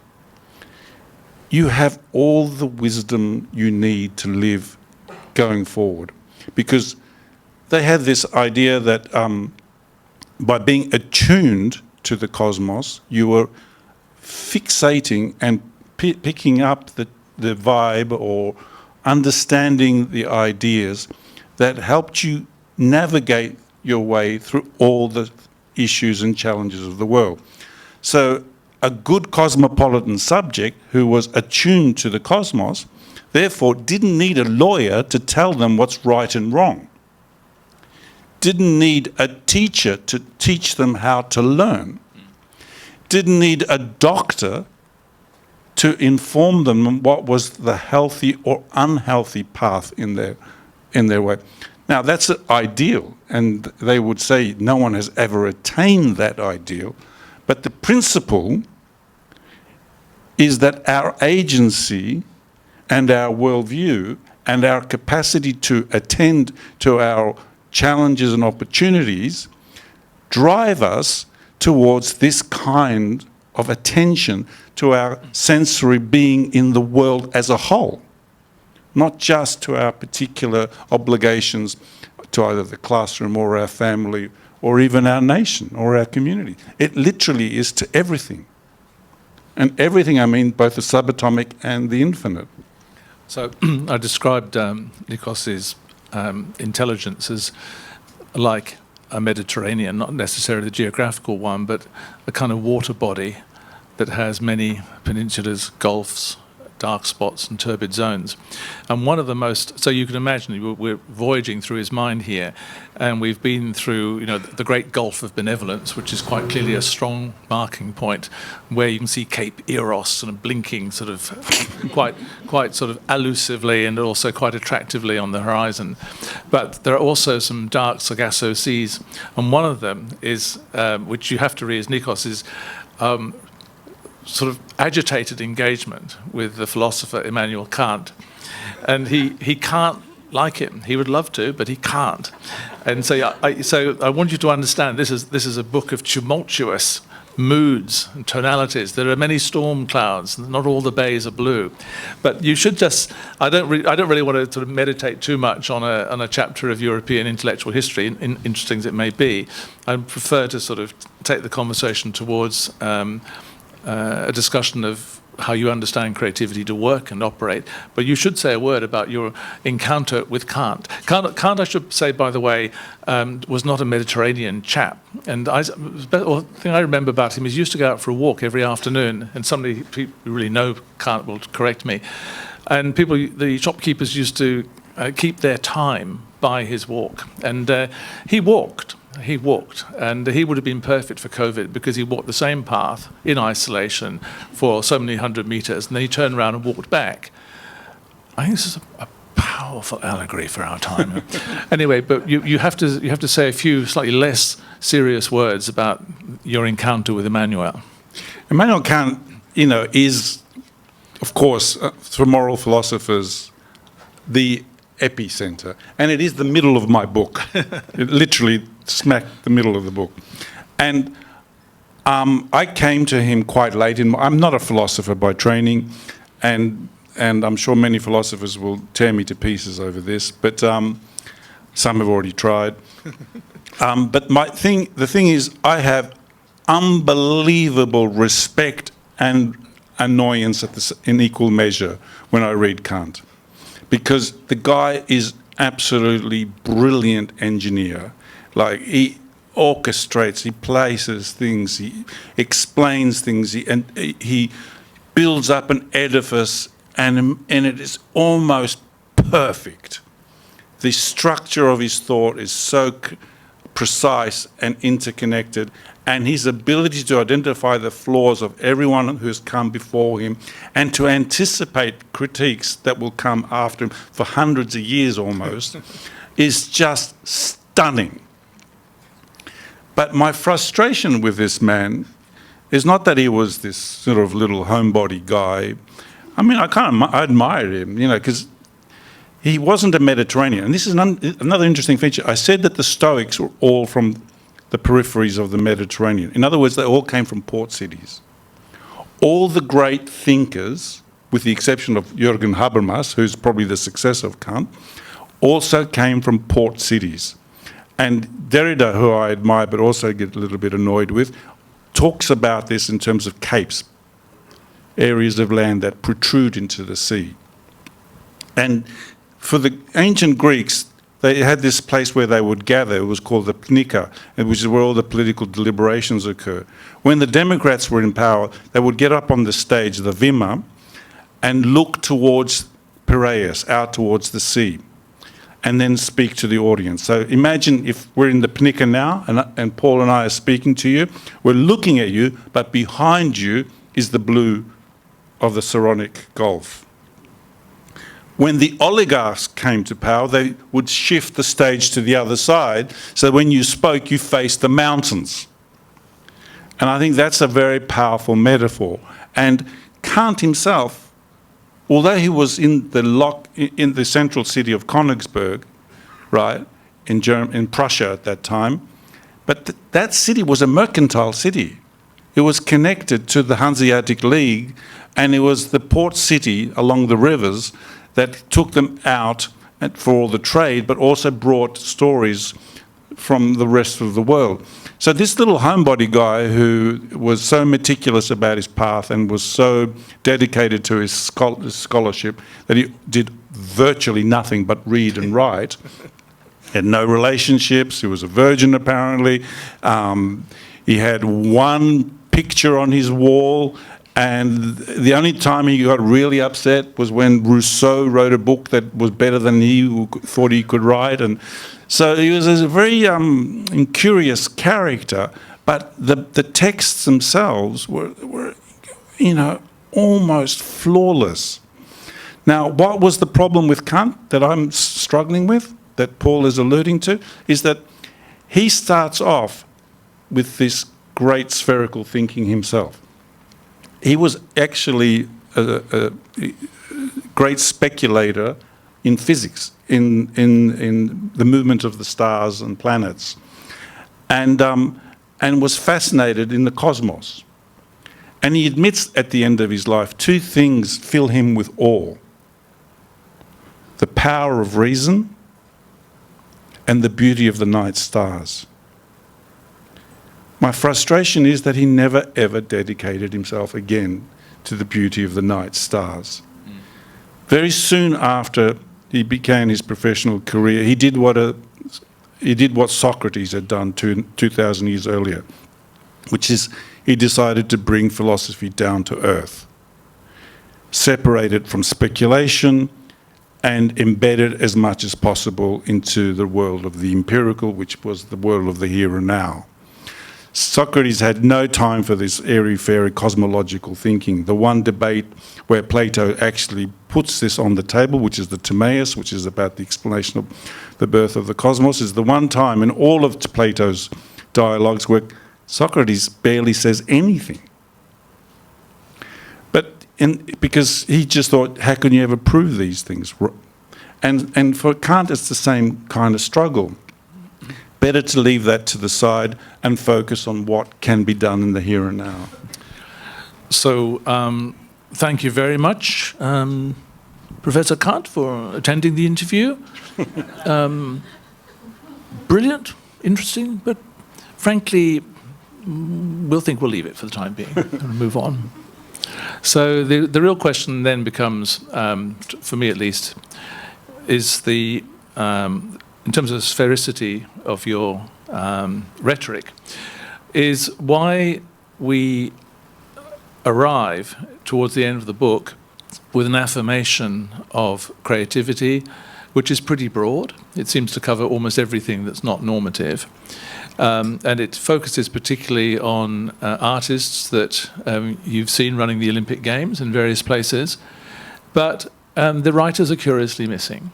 you have all the wisdom you need to live going forward. Because they had this idea that by being attuned to the cosmos, you were fixating and picking up the vibe or understanding the ideas that helped you navigate your way through all the issues and challenges of the world. So a good cosmopolitan subject who was attuned to the cosmos, therefore didn't need a lawyer to tell them what's right and wrong. Didn't need a teacher to teach them how to learn. Didn't need a doctor to inform them what was the healthy or unhealthy path in their way. Now that's an ideal, and they would say no one has ever attained that ideal, but the principle is that our agency and our worldview and our capacity to attend to our challenges and opportunities drive us towards this kind of attention to our sensory being in the world as a whole, not just to our particular obligations to either the classroom or our family or even our nation or our community. It literally is to everything. And everything, I mean both the subatomic and the infinite. So I described Nikos's intelligence as like a Mediterranean, not necessarily the geographical one, but a kind of water body that has many peninsulas, gulfs, dark spots and turbid zones. And one of the most, so you can imagine we're voyaging through his mind here, and we've been through, you know, the great Gulf of Benevolence, which is quite clearly a strong marking point, where you can see Cape Eros sort of blinking sort of quite sort of elusively and also quite attractively on the horizon. But there are also some dark Sargasso seas, and one of them is, which you have to read as Nikos, is sort of agitated engagement with the philosopher Immanuel Kant. And he can't like him. He would love to, but he can't. And so I want you to understand this is a book of tumultuous moods and tonalities. There are many storm clouds. Not all the bays are blue. But you should just, I don't really want to sort of meditate too much on a chapter of European intellectual history, interesting as it may be. I prefer to sort of take the conversation towards a discussion of how you understand creativity to work and operate. But you should say a word about your encounter with Kant. Kant, I should say, by the way, was not a Mediterranean chap. And the thing I remember about him is he used to go out for a walk every afternoon, and somebody who really know Kant will correct me. And the shopkeepers used to keep their time by his walk. And he walked, and he would have been perfect for COVID because he walked the same path in isolation for so many 100 meters, and then he turned around and walked back. I think this is a powerful allegory for our time. Anyway, but you have to say a few slightly less serious words about your encounter with Immanuel. Immanuel Kant, is, of course, for moral philosophers, the epicenter, and it is the middle of my book. It literally smack the middle of the book. And I came to him quite late. I'm not a philosopher by training, and I'm sure many philosophers will tear me to pieces over this, but some have already tried. But the thing is, I have unbelievable respect and annoyance in equal measure when I read Kant, because the guy is absolutely brilliant engineer. Like, he orchestrates, he places things, he explains things, he builds up an edifice, and it is almost perfect. The structure of his thought is so precise and interconnected, and his ability to identify the flaws of everyone who has come before him and to anticipate critiques that will come after him for hundreds of years almost is just stunning. But my frustration with this man is not that he was this sort of little homebody guy. I mean, I admired him, because he wasn't a Mediterranean. And this is another interesting feature. I said that the Stoics were all from the peripheries of the Mediterranean. In other words, they all came from port cities. All the great thinkers, with the exception of Jürgen Habermas, who's probably the successor of Kant, also came from port cities. And Derrida, who I admire but also get a little bit annoyed with, talks about this in terms of capes, areas of land that protrude into the sea. And for the ancient Greeks, they had this place where they would gather. It was called the Pnika, which is where all the political deliberations occur. When the Democrats were in power, they would get up on the stage, the Vima, and look towards Piraeus, out towards the sea, and then speak to the audience. So imagine if we're in the Pnika now, and Paul and I are speaking to you. We're looking at you, but behind you is the blue of the Saronic Gulf. When the oligarchs came to power, they would shift the stage to the other side, so when you spoke, you faced the mountains. And I think that's a very powerful metaphor. And Kant himself, although he was in the central city of Königsberg, right, in Prussia at that time, but that city was a mercantile city. It was connected to the Hanseatic League, and it was the port city along the rivers that took them out for all the trade, but also brought stories from the rest of the world. So this little homebody guy who was so meticulous about his path and was so dedicated to his scholarship that he did virtually nothing but read and write, had no relationships, he was a virgin apparently, he had one picture on his wall. And the only time he got really upset was when Rousseau wrote a book that was better than he thought he could write. And so he was a very incurious character, but the texts themselves were, you know, almost flawless. Now, what was the problem with Kant that I'm struggling with, that Paul is alluding to, is that he starts off with this great spherical thinking himself. He was actually a great speculator in physics, in the movement of the stars and planets, and was fascinated in the cosmos. And he admits at the end of his life, two things fill him with awe: the power of reason and the beauty of the night stars. My frustration is that he never ever dedicated himself again to the beauty of the night stars. Very soon after he began his professional career, he did what Socrates had done 2,000 years earlier, which is he decided to bring philosophy down to earth, separate it from speculation, and embed it as much as possible into the world of the empirical, which was the world of the here and now. Socrates had no time for this airy-fairy cosmological thinking. The one debate where Plato actually puts this on the table, which is the Timaeus, which is about the explanation of the birth of the cosmos, is the one time in all of Plato's dialogues where Socrates barely says anything. Because he just thought, how can you ever prove these things? And for Kant, it's the same kind of struggle. Better to leave that to the side and focus on what can be done in the here and now. So, thank you very much, Professor Kant, for attending the interview. Brilliant, interesting, but frankly, we'll leave it for the time being and move on. So the real question then becomes, for me at least, is the in terms of the sphericity of your rhetoric, is why we arrive towards the end of the book with an affirmation of creativity, which is pretty broad. It seems to cover almost everything that's not normative. And it focuses particularly on artists that you've seen running the Olympic Games in various places, but the writers are curiously missing.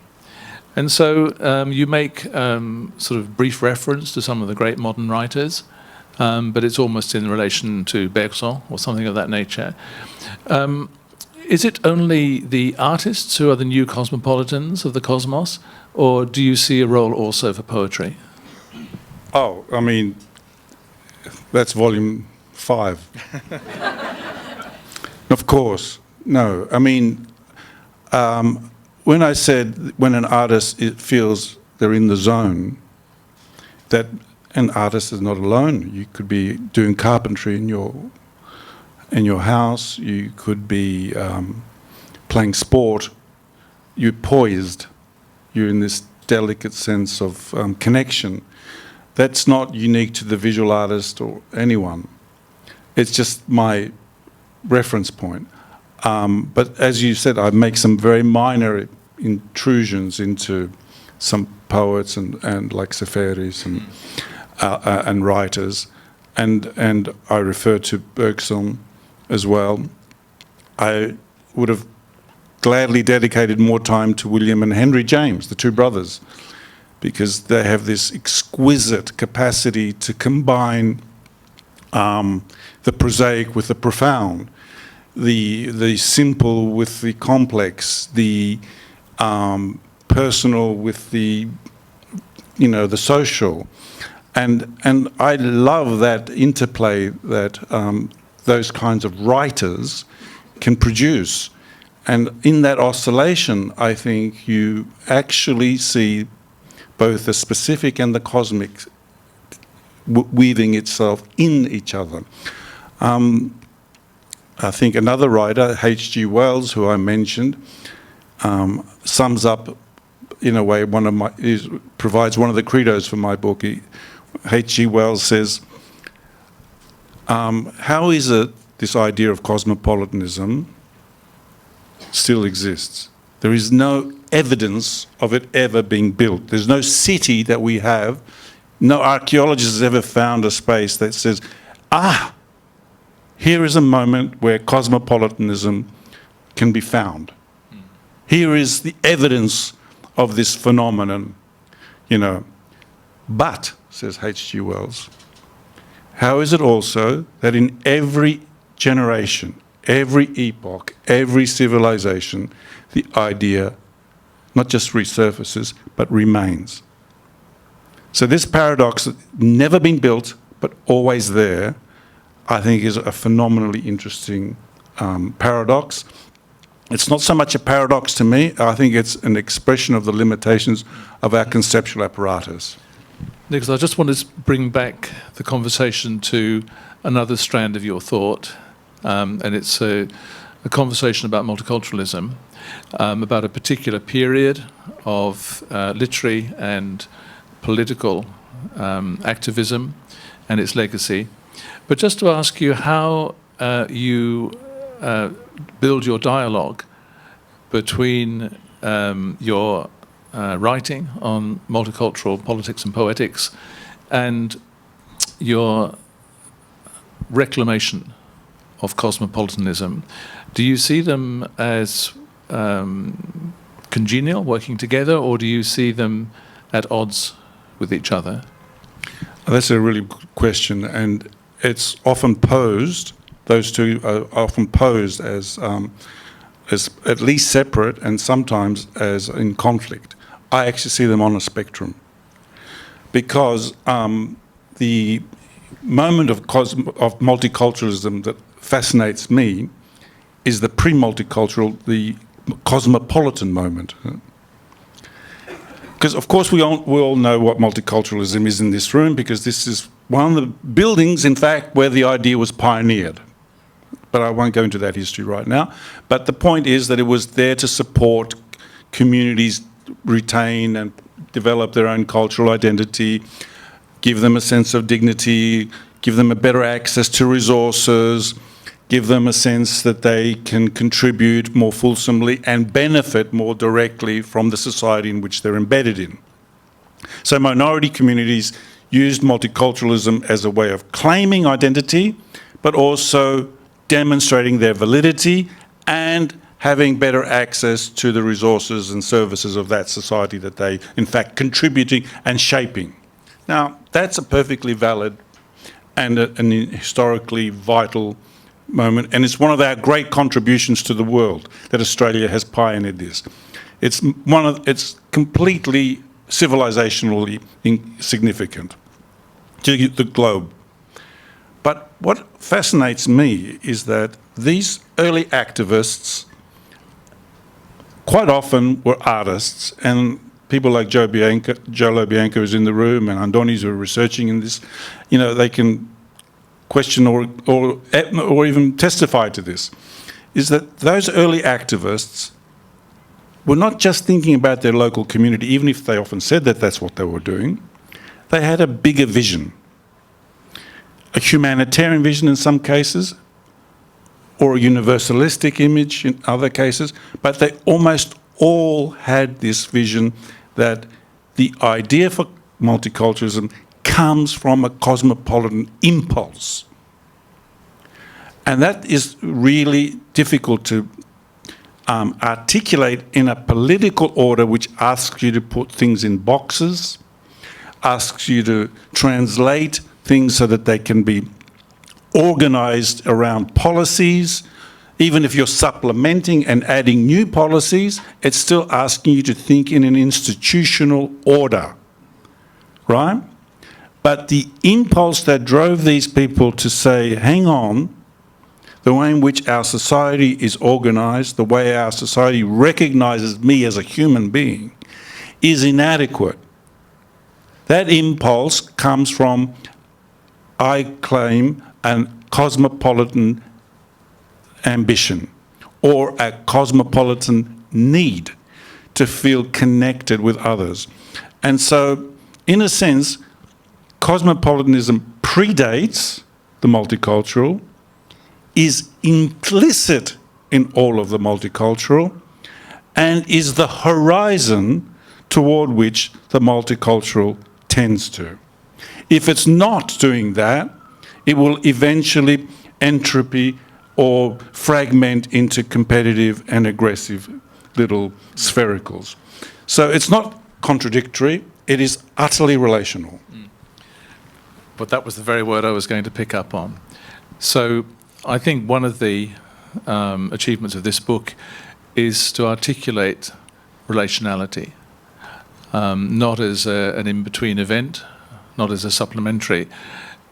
And so you make sort of brief reference to some of the great modern writers, but it's almost in relation to Bergson or something of that nature. Is it only the artists who are the new cosmopolitans of the cosmos, or do you see a role also for poetry? Oh, I mean, that's volume 5. Of course, no. I mean, when I said when an artist feels they're in the zone, that an artist is not alone. You could be doing carpentry in your house. You could be playing sport. You're poised. You're in this delicate sense of connection. That's not unique to the visual artist or anyone. It's just my reference point. But as you said, I make some very minor intrusions into some poets and like Seferis and writers, and I refer to Bergson as well. I would have gladly dedicated more time to William and Henry James, the two brothers, because they have this exquisite capacity to combine the prosaic with the profound, the simple with the complex, the personal with the social, and I love that interplay that those kinds of writers can produce, and in that oscillation, I think you actually see both the specific and the cosmic weaving itself in each other. I think another writer, H.G. Wells, who I mentioned, sums up, in a way, provides one of the credos for my book. H.G. Wells says, how is it this idea of cosmopolitanism still exists? There is no evidence of it ever being built. There's no city that we have, no archaeologist has ever found a space that says, here is a moment where cosmopolitanism can be found. Here is the evidence of this phenomenon, But, says H.G. Wells, how is it also that in every generation, every epoch, every civilization, the idea not just resurfaces, but remains? So this paradox, never been built, but always there, I think is a phenomenally interesting paradox. It's not so much a paradox to me, I think it's an expression of the limitations of our conceptual apparatus. Nikos, I just want to bring back the conversation to another strand of your thought, and it's a conversation about multiculturalism, about a particular period of literary and political activism and its legacy. But just to ask you how you build your dialogue between your writing on multicultural politics and poetics and your reclamation of cosmopolitanism. Do you see them as congenial, working together, or do you see them at odds with each other? That's a really good question, and it's often posed, those two are often posed as at least separate and sometimes as in conflict. I actually see them on a spectrum because the moment of multiculturalism that fascinates me is the pre-multicultural, the cosmopolitan moment. Because, of course, we all know what multiculturalism is in this room, because this is one of the buildings, in fact, where the idea was pioneered. But I won't go into that history right now. But the point is that it was there to support communities retain and develop their own cultural identity, give them a sense of dignity, give them a better access to resources, give them a sense that they can contribute more fulsomely and benefit more directly from the society in which they're embedded in. So minority communities used multiculturalism as a way of claiming identity, but also demonstrating their validity and having better access to the resources and services of that society that they, in fact, contributing and shaping. Now, that's a perfectly valid and an historically vital moment, and it's one of our great contributions to the world that Australia has pioneered this. It's completely civilizationally significant to the globe. But what fascinates me is that these early activists quite often were artists, and people like Joe Lobianco is in the room, and Andonis who are researching in this, they can question or even testify to this, is that those early activists were not just thinking about their local community, even if they often said that that's what they were doing. They had a bigger vision, a humanitarian vision in some cases, or a universalistic image in other cases, but they almost all had this vision that the idea for multiculturalism comes from a cosmopolitan impulse. And that is really difficult to articulate in a political order which asks you to put things in boxes, asks you to translate things so that they can be organised around policies. Even if you're supplementing and adding new policies, it's still asking you to think in an institutional order, right? But the impulse that drove these people to say, hang on, the way in which our society is organised, the way our society recognises me as a human being, is inadequate. That impulse comes from, I claim, a cosmopolitan ambition or a cosmopolitan need to feel connected with others. And so, in a sense, cosmopolitanism predates the multicultural, is implicit in all of the multicultural, and is the horizon toward which the multicultural tends to. If it's not doing that, it will eventually entropy or fragment into competitive and aggressive little sphericals. So it's not contradictory, it is utterly relational. But that was the very word I was going to pick up on. So I think one of the achievements of this book is to articulate relationality, not as an in-between event, not as a supplementary,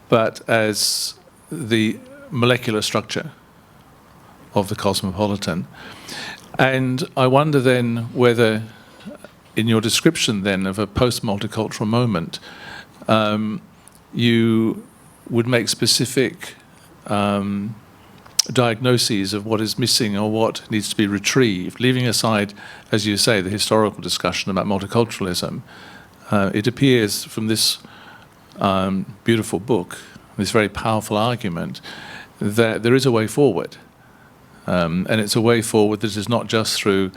but as the molecular structure of the cosmopolitan. And I wonder then whether, in your description then of a post-multicultural moment, you would make specific diagnoses of what is missing or what needs to be retrieved, leaving aside, as you say, the historical discussion about multiculturalism. It appears from this beautiful book, this very powerful argument, that there is a way forward. And it's a way forward that is not just through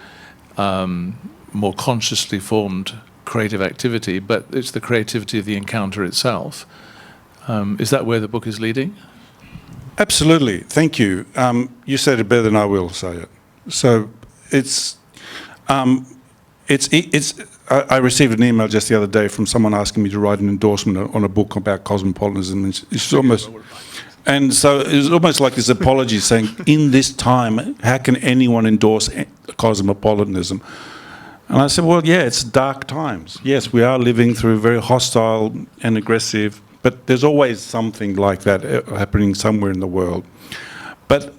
more consciously formed creative activity, but it's the creativity of the encounter itself. Is that where the book is leading? Absolutely, thank you. You said it better than I will say it. So I received an email just the other day from someone asking me to write an endorsement on a book about cosmopolitanism. It's almost, and so it was almost like this apology saying, in this time, how can anyone endorse cosmopolitanism? And I said, well, yeah, it's dark times. Yes, we are living through very hostile and aggressive, but there's always something like that happening somewhere in the world. But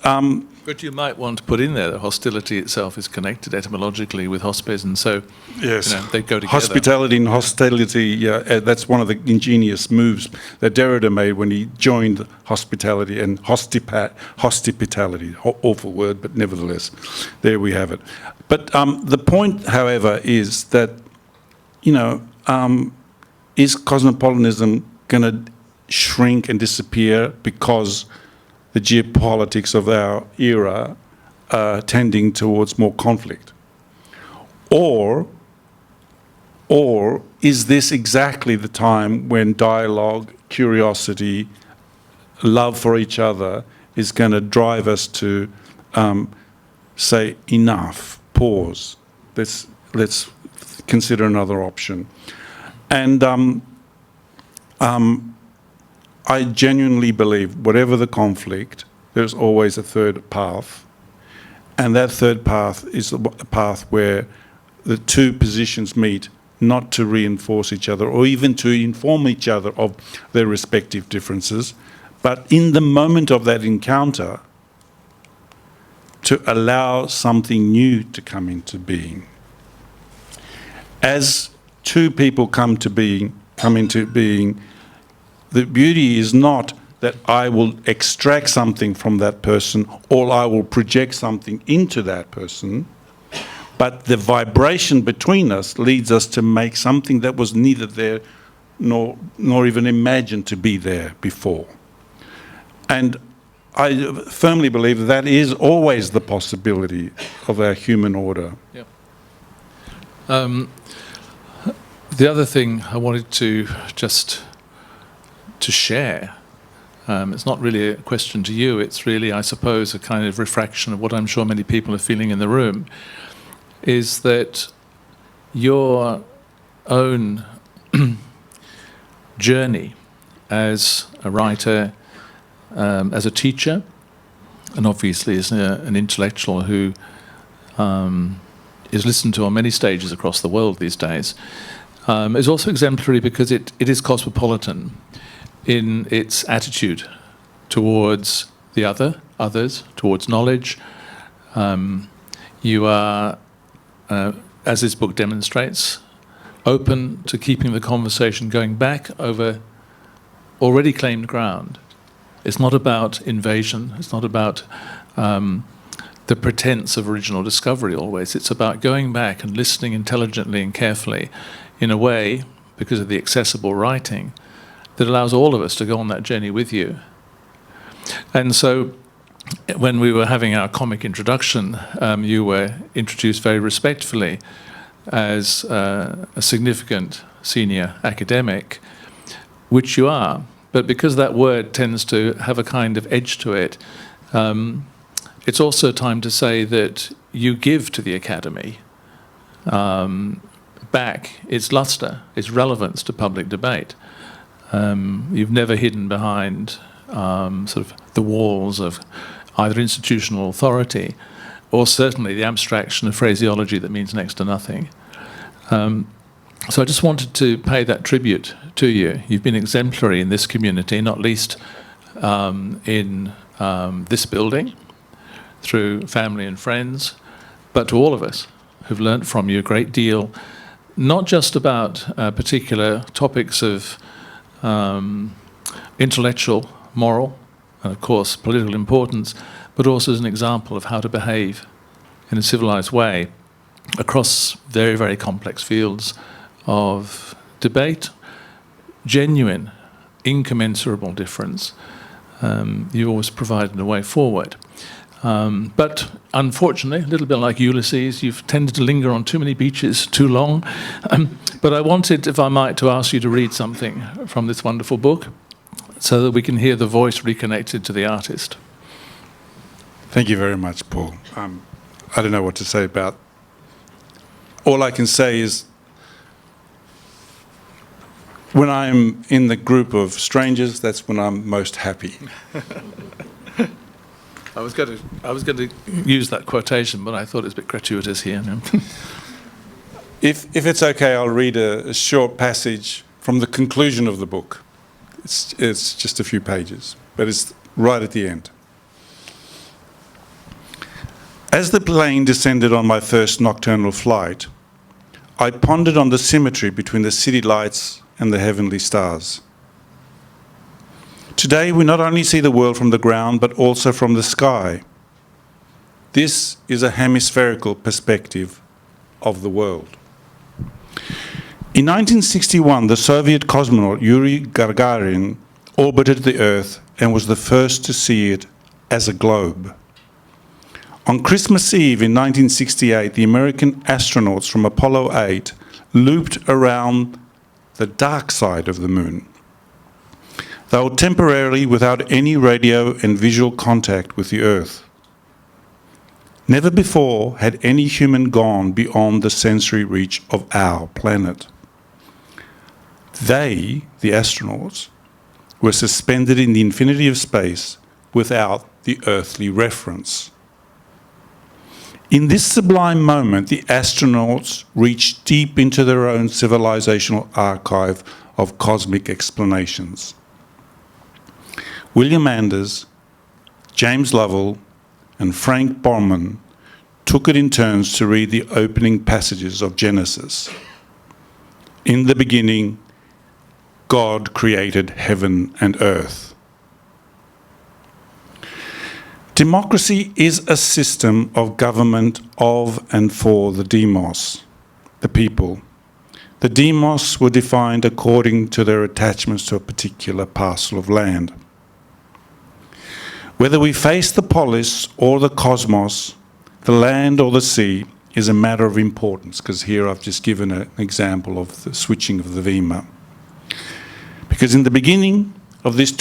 you might want to put in there that hostility itself is connected etymologically with hospes, and so yes, they go together. Hospitality and hostility, that's one of the ingenious moves that Derrida made when he joined hospitality and hospitality. Awful word, but nevertheless, there we have it. But the point, however, is that, is cosmopolitanism going to shrink and disappear because the geopolitics of our era are tending towards more conflict? Or is this exactly the time when dialogue, curiosity, love for each other is going to drive us to say, enough, pause, let's consider another option? And I genuinely believe, whatever the conflict, there's always a third path. And that third path is a path where the two positions meet, not to reinforce each other or even to inform each other of their respective differences, but in the moment of that encounter, to allow something new to come into being. As two people come into being, the beauty is not that I will extract something from that person or I will project something into that person, but the vibration between us leads us to make something that was neither there nor even imagined to be there before. And I firmly believe that is always the possibility of our human order. Yeah. The other thing I wanted to just to share, it's not really a question to you, it's really, I suppose, a kind of refraction of what I'm sure many people are feeling in the room, is that your own journey as a writer, as a teacher, and obviously as an intellectual who is listened to on many stages across the world these days, is also exemplary because it is cosmopolitan in its attitude towards the others, towards knowledge. You are, as this book demonstrates, open to keeping the conversation going back over already claimed ground. It's not about invasion, it's not about the pretense of original discovery always. It's about going back and listening intelligently and carefully in a way, because of the accessible writing, that allows all of us to go on that journey with you And so when we were having our comic introduction, you were introduced very respectfully as a significant senior academic, which you are. But because that word tends to have a kind of edge to it, it's also time to say that you give to the academy back its lustre, its relevance to public debate. You've never hidden behind sort of the walls of either institutional authority or certainly the abstraction of phraseology that means next to nothing. So I just wanted to pay that tribute to you. You've been exemplary in this community, not least in this building, through family and friends, but to all of us who've learnt from you a great deal, not just about particular topics of intellectual, moral, and of course political importance, but also as an example of how to behave in a civilized way across very, very complex fields of debate, genuine, incommensurable difference. You always provided a way forward. But unfortunately, a little bit like Ulysses, you've tended to linger on too many beaches too long. But I wanted, if I might, to ask you to read something from this wonderful book so that we can hear the voice reconnected to the artist. Thank you very much, Paul. I don't know what to say about. All I can say is when I'm in the group of strangers, that's when I'm most happy. I was going to use that quotation, but I thought it was a bit gratuitous here. If it's okay, I'll read a short passage from the conclusion of the book. It's just a few pages, but it's right at the end. As the plane descended on my first nocturnal flight, I pondered on the symmetry between the city lights and the heavenly stars. Today, we not only see the world from the ground, but also from the sky. This is a hemispherical perspective of the world. In 1961, the Soviet cosmonaut Yuri Gagarin orbited the Earth and was the first to see it as a globe. On Christmas Eve in 1968, the American astronauts from Apollo 8 looped around the dark side of the moon. They were temporarily without any radio and visual contact with the Earth. Never before had any human gone beyond the sensory reach of our planet. They, the astronauts, were suspended in the infinity of space without the earthly reference. In this sublime moment, the astronauts reached deep into their own civilizational archive of cosmic explanations. William Anders, James Lovell, and Frank Borman took it in turns to read the opening passages of Genesis. In the beginning, God created heaven and earth. Democracy is a system of government of and for the demos, the people. The demos were defined according to their attachments to a particular parcel of land. Whether we face the polis or the cosmos, the land or the sea, is a matter of importance, because here I've just given an example of the switching of the Vima. Because in the beginning of this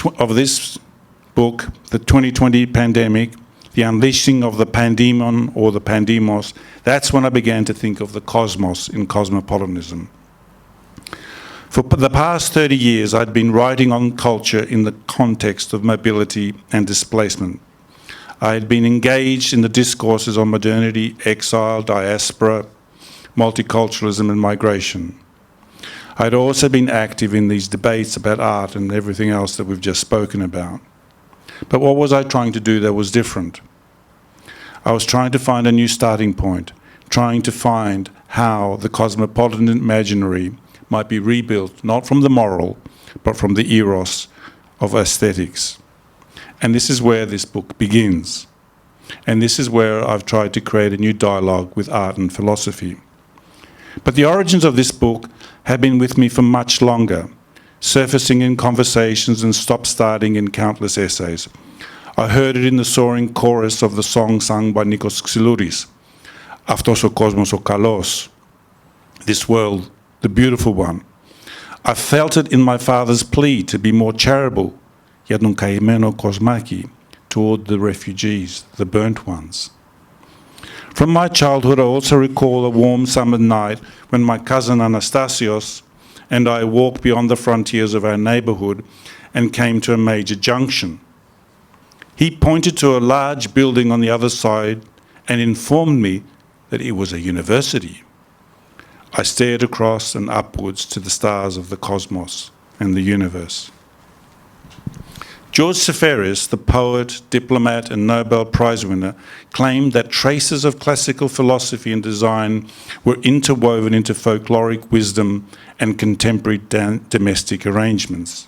book, the 2020 pandemic, the unleashing of the pandemon or the pandemos, that's when I began to think of the cosmos in cosmopolitanism. For the past 30 years, I'd been writing on culture in the context of mobility and displacement. I had been engaged in the discourses on modernity, exile, diaspora, multiculturalism and migration. I'd also been active in these debates about art and everything else that we've just spoken about. But what was I trying to do that was different? I was trying to find a new starting point, trying to find how the cosmopolitan imaginary might be rebuilt, not from the moral, but from the eros of aesthetics. And this is where this book begins. And this is where I've tried to create a new dialogue with art and philosophy. But the origins of this book have been with me for much longer, surfacing in conversations and stop-starting in countless essays. I heard it in the soaring chorus of the song sung by Nikos Papastergiadis, Αυτός ο κόσμος ο καλός, this world, the beautiful one. I felt it in my father's plea to be more charitable, για τον καημένο κοσμάκι, toward the refugees, the burnt ones. From my childhood, I also recall a warm summer night when my cousin Anastasios and I walked beyond the frontiers of our neighborhood and came to a major junction. He pointed to a large building on the other side and informed me that it was a university. I stared across and upwards to the stars of the cosmos and the universe. George Seferis, the poet, diplomat, and Nobel Prize winner, claimed that traces of classical philosophy and design were interwoven into folkloric wisdom and contemporary domestic arrangements.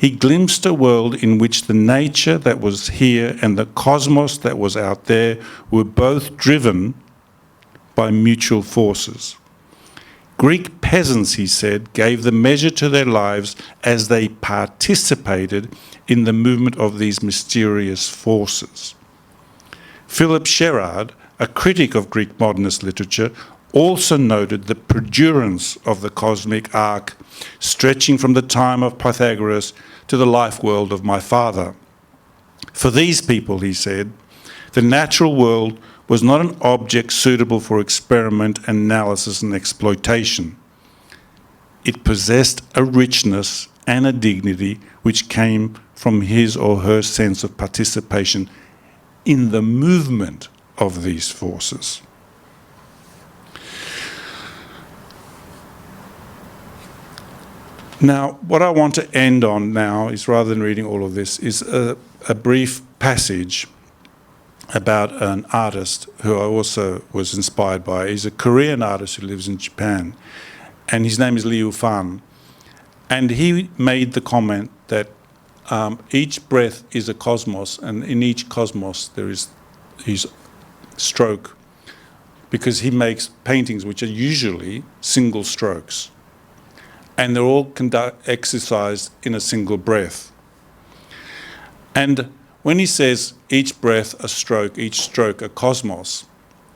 He glimpsed a world in which the nature that was here and the cosmos that was out there were both driven by mutual forces. Greek peasants, he said, gave the measure to their lives as they participated in the movement of these mysterious forces. Philip Sherard, a critic of Greek modernist literature, also noted the perdurance of the cosmic arc stretching from the time of Pythagoras to the life world of my father. For these people, he said, the natural world was not an object suitable for experiment, analysis, and exploitation. It possessed a richness and a dignity which came from his or her sense of participation in the movement of these forces. Now, what I want to end on now is, rather than reading all of this, is a brief passage about an artist who I also was inspired by. He's a Korean artist who lives in Japan, and his name is Liu Fan. And he made the comment that each breath is a cosmos, and in each cosmos there is his stroke, because he makes paintings which are usually single strokes, and they're all exercised in a single breath. And when he says each breath a stroke, each stroke a cosmos,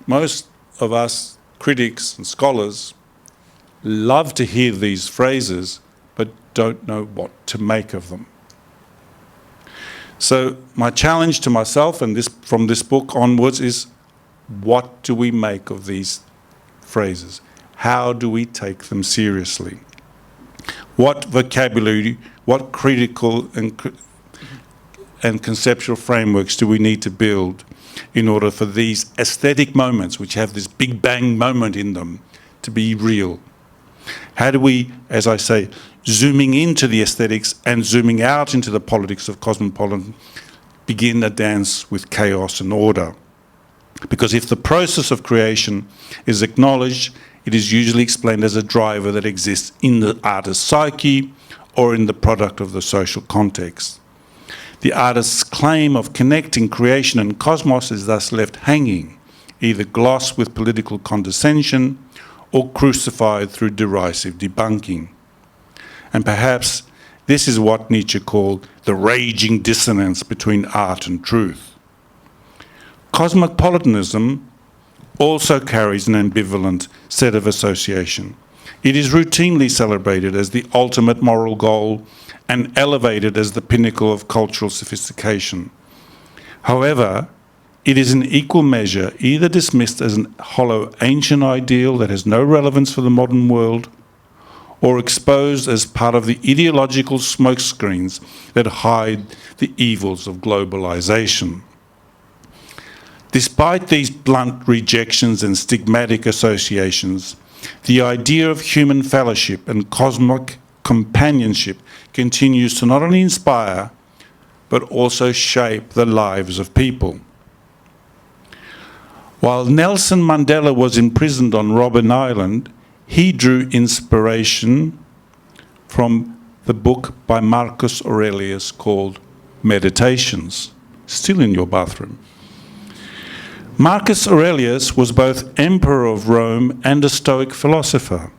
most of us critics and scholars love to hear these phrases but don't know what to make of them. So my challenge to myself, and from this book onwards, is what do we make of these phrases? How do we take them seriously? What vocabulary, what critical and conceptual frameworks do we need to build in order for these aesthetic moments, which have this big bang moment in them, to be real? How do we, as I say, zooming into the aesthetics and zooming out into the politics of cosmopolitan, begin a dance with chaos and order? Because if the process of creation is acknowledged, it is usually explained as a driver that exists in the artist's psyche or in the product of the social context. The artist's claim of connecting creation and cosmos is thus left hanging, either glossed with political condescension or crucified through derisive debunking. And perhaps this is what Nietzsche called the raging dissonance between art and truth. Cosmopolitanism also carries an ambivalent set of association. It is routinely celebrated as the ultimate moral goal and elevated as the pinnacle of cultural sophistication. However, it is in equal measure either dismissed as a hollow ancient ideal that has no relevance for the modern world, or exposed as part of the ideological smokescreens that hide the evils of globalization. Despite these blunt rejections and stigmatic associations, the idea of human fellowship and cosmic companionship continues to not only inspire, but also shape the lives of people. While Nelson Mandela was imprisoned on Robben Island, he drew inspiration from the book by Marcus Aurelius called Meditations, still in your bathroom. Marcus Aurelius was both emperor of Rome and a Stoic philosopher.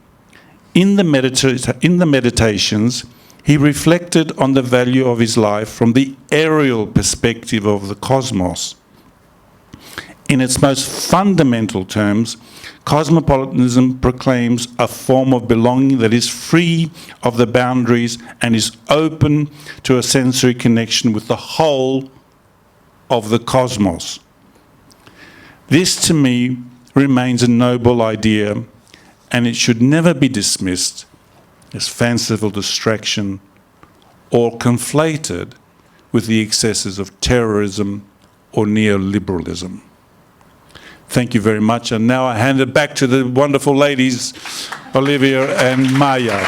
In the Meditations, He reflected on the value of his life from the aerial perspective of the cosmos. In its most fundamental terms, cosmopolitanism proclaims a form of belonging that is free of the boundaries and is open to a sensory connection with the whole of the cosmos. This, to me, remains a noble idea, and it should never be dismissed as fanciful distraction or conflated with the excesses of terrorism or neoliberalism. Thank you very much. And now I hand it back to the wonderful ladies, Olyvia and Maya.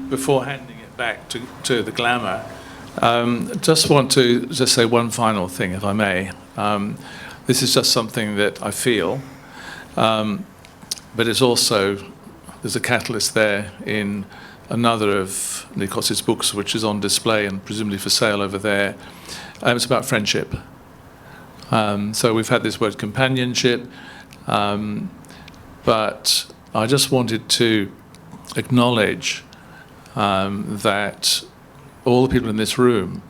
Before handing it back to the glamour, just want to just say one final thing, if I may. This is just something that I feel, but it's also, there's a catalyst there in another of Nikos's books, which is on display and presumably for sale over there. It's about friendship. So we've had this word companionship, but I just wanted to acknowledge that all the people in this room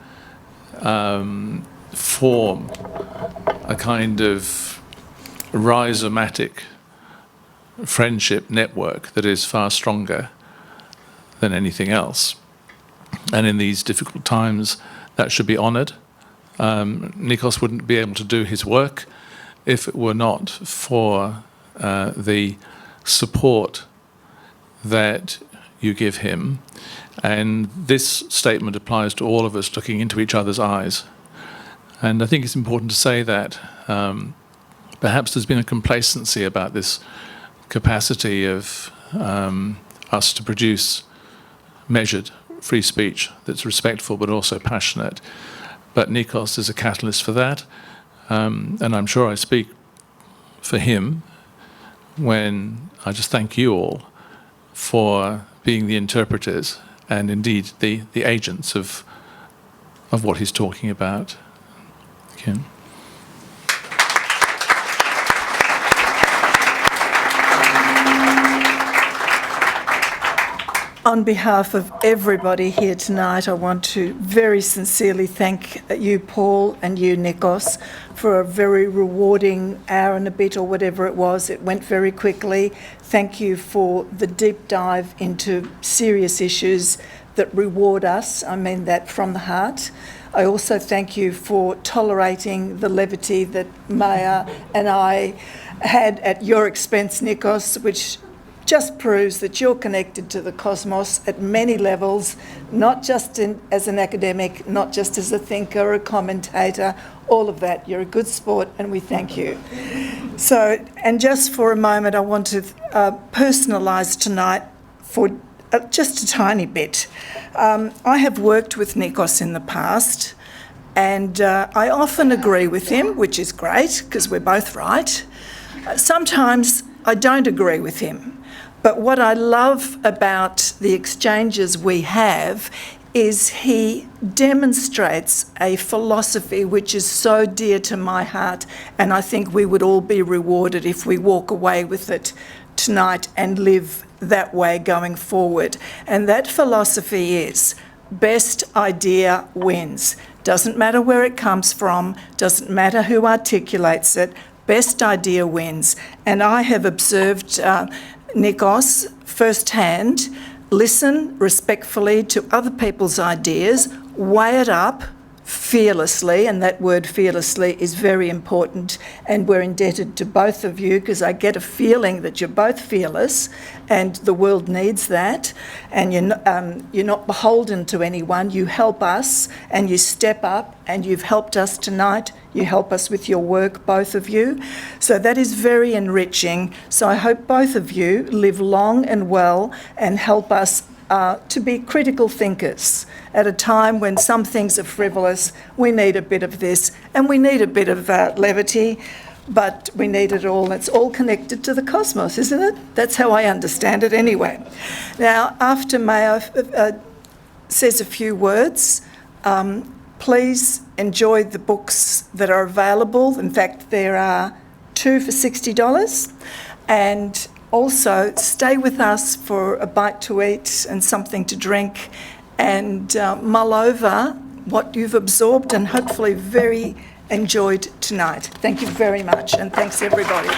form a kind of rhizomatic friendship network that is far stronger than anything else. And in these difficult times, that should be honoured. Nikos wouldn't be able to do his work if it were not for the support that you give him. And this statement applies to all of us looking into each other's eyes. And I think it's important to say that perhaps there's been a complacency about this capacity of us to produce measured free speech that's respectful but also passionate. But Nikos is a catalyst for that. And I'm sure I speak for him when I just thank you all for being the interpreters and indeed the agents of what he's talking about. Okay. On behalf of everybody here tonight, I want to very sincerely thank you, Paul, and you, Nikos, for a very rewarding hour and a bit or whatever it was. It went very quickly. Thank you for the deep dive into serious issues that reward us. I mean that from the heart. I also thank you for tolerating the levity that Maya and I had at your expense, Nikos, which just proves that you're connected to the cosmos at many levels, not just as an academic, not just as a thinker, a commentator, all of that. You're a good sport, and we thank you. So, and just for a moment, I want to personalise tonight for just a tiny bit. I have worked with Nikos in the past, and I often agree with him, which is great, because we're both right. Sometimes I don't agree with him. But what I love about the exchanges we have is he demonstrates a philosophy which is so dear to my heart, and I think we would all be rewarded if we walk away with it tonight and live that way going forward. And that philosophy is best idea wins. Doesn't matter where it comes from, doesn't matter who articulates it, best idea wins. And I have observed Nikos firsthand listen respectfully to other people's ideas, weigh it up fearlessly, and that word fearlessly is very important, and we're indebted to both of you because I get a feeling that you're both fearless and the world needs that, and you're not beholden to anyone. You help us and you step up, and you've helped us tonight. You help us with your work, both of you. So that is very enriching. So I hope both of you live long and well and help us to be critical thinkers. At a time when some things are frivolous, we need a bit of this, and we need a bit of levity, but we need it all. It's all connected to the cosmos, isn't it? That's how I understand it anyway. Now, after Maya says a few words, please enjoy the books that are available. In fact, there are 2 for $60. And also stay with us for a bite to eat and something to drink, and mull over what you've absorbed and hopefully very enjoyed tonight. Thank you very much, and thanks everybody.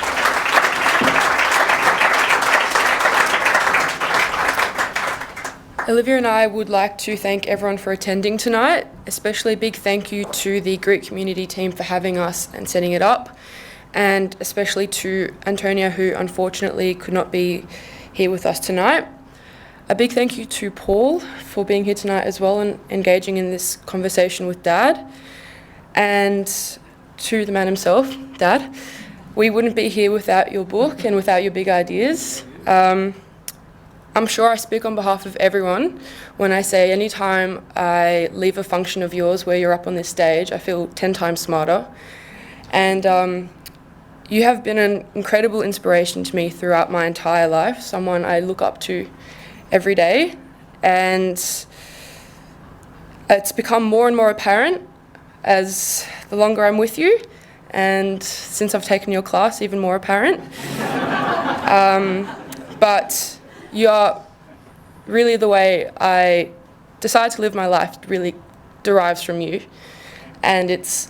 Olyvia and I would like to thank everyone for attending tonight, especially a big thank you to the Greek community team for having us and setting it up, and especially to Antonia, who unfortunately could not be here with us tonight. A big thank you to Paul for being here tonight as well and engaging in this conversation with Dad. And to the man himself, Dad, we wouldn't be here without your book and without your big ideas. I'm sure I speak on behalf of everyone when I say anytime I leave a function of yours where you're up on this stage, I feel 10 times smarter. And you have been an incredible inspiration to me throughout my entire life, someone I look up to every day, and it's become more and more apparent as the longer I'm with you, and since I've taken your class, even more apparent. But you're really the way I decide to live my life really derives from you, and it's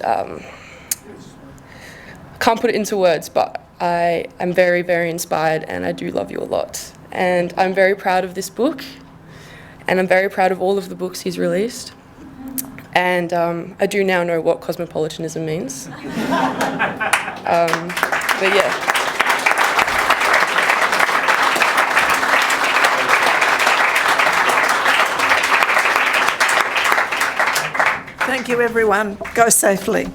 can't put it into words, but I am very, very inspired, and I do love you a lot. And I'm very proud of this book, and I'm very proud of all of the books he's released. And I do now know what cosmopolitanism means. But yeah. Thank you, everyone. Go safely.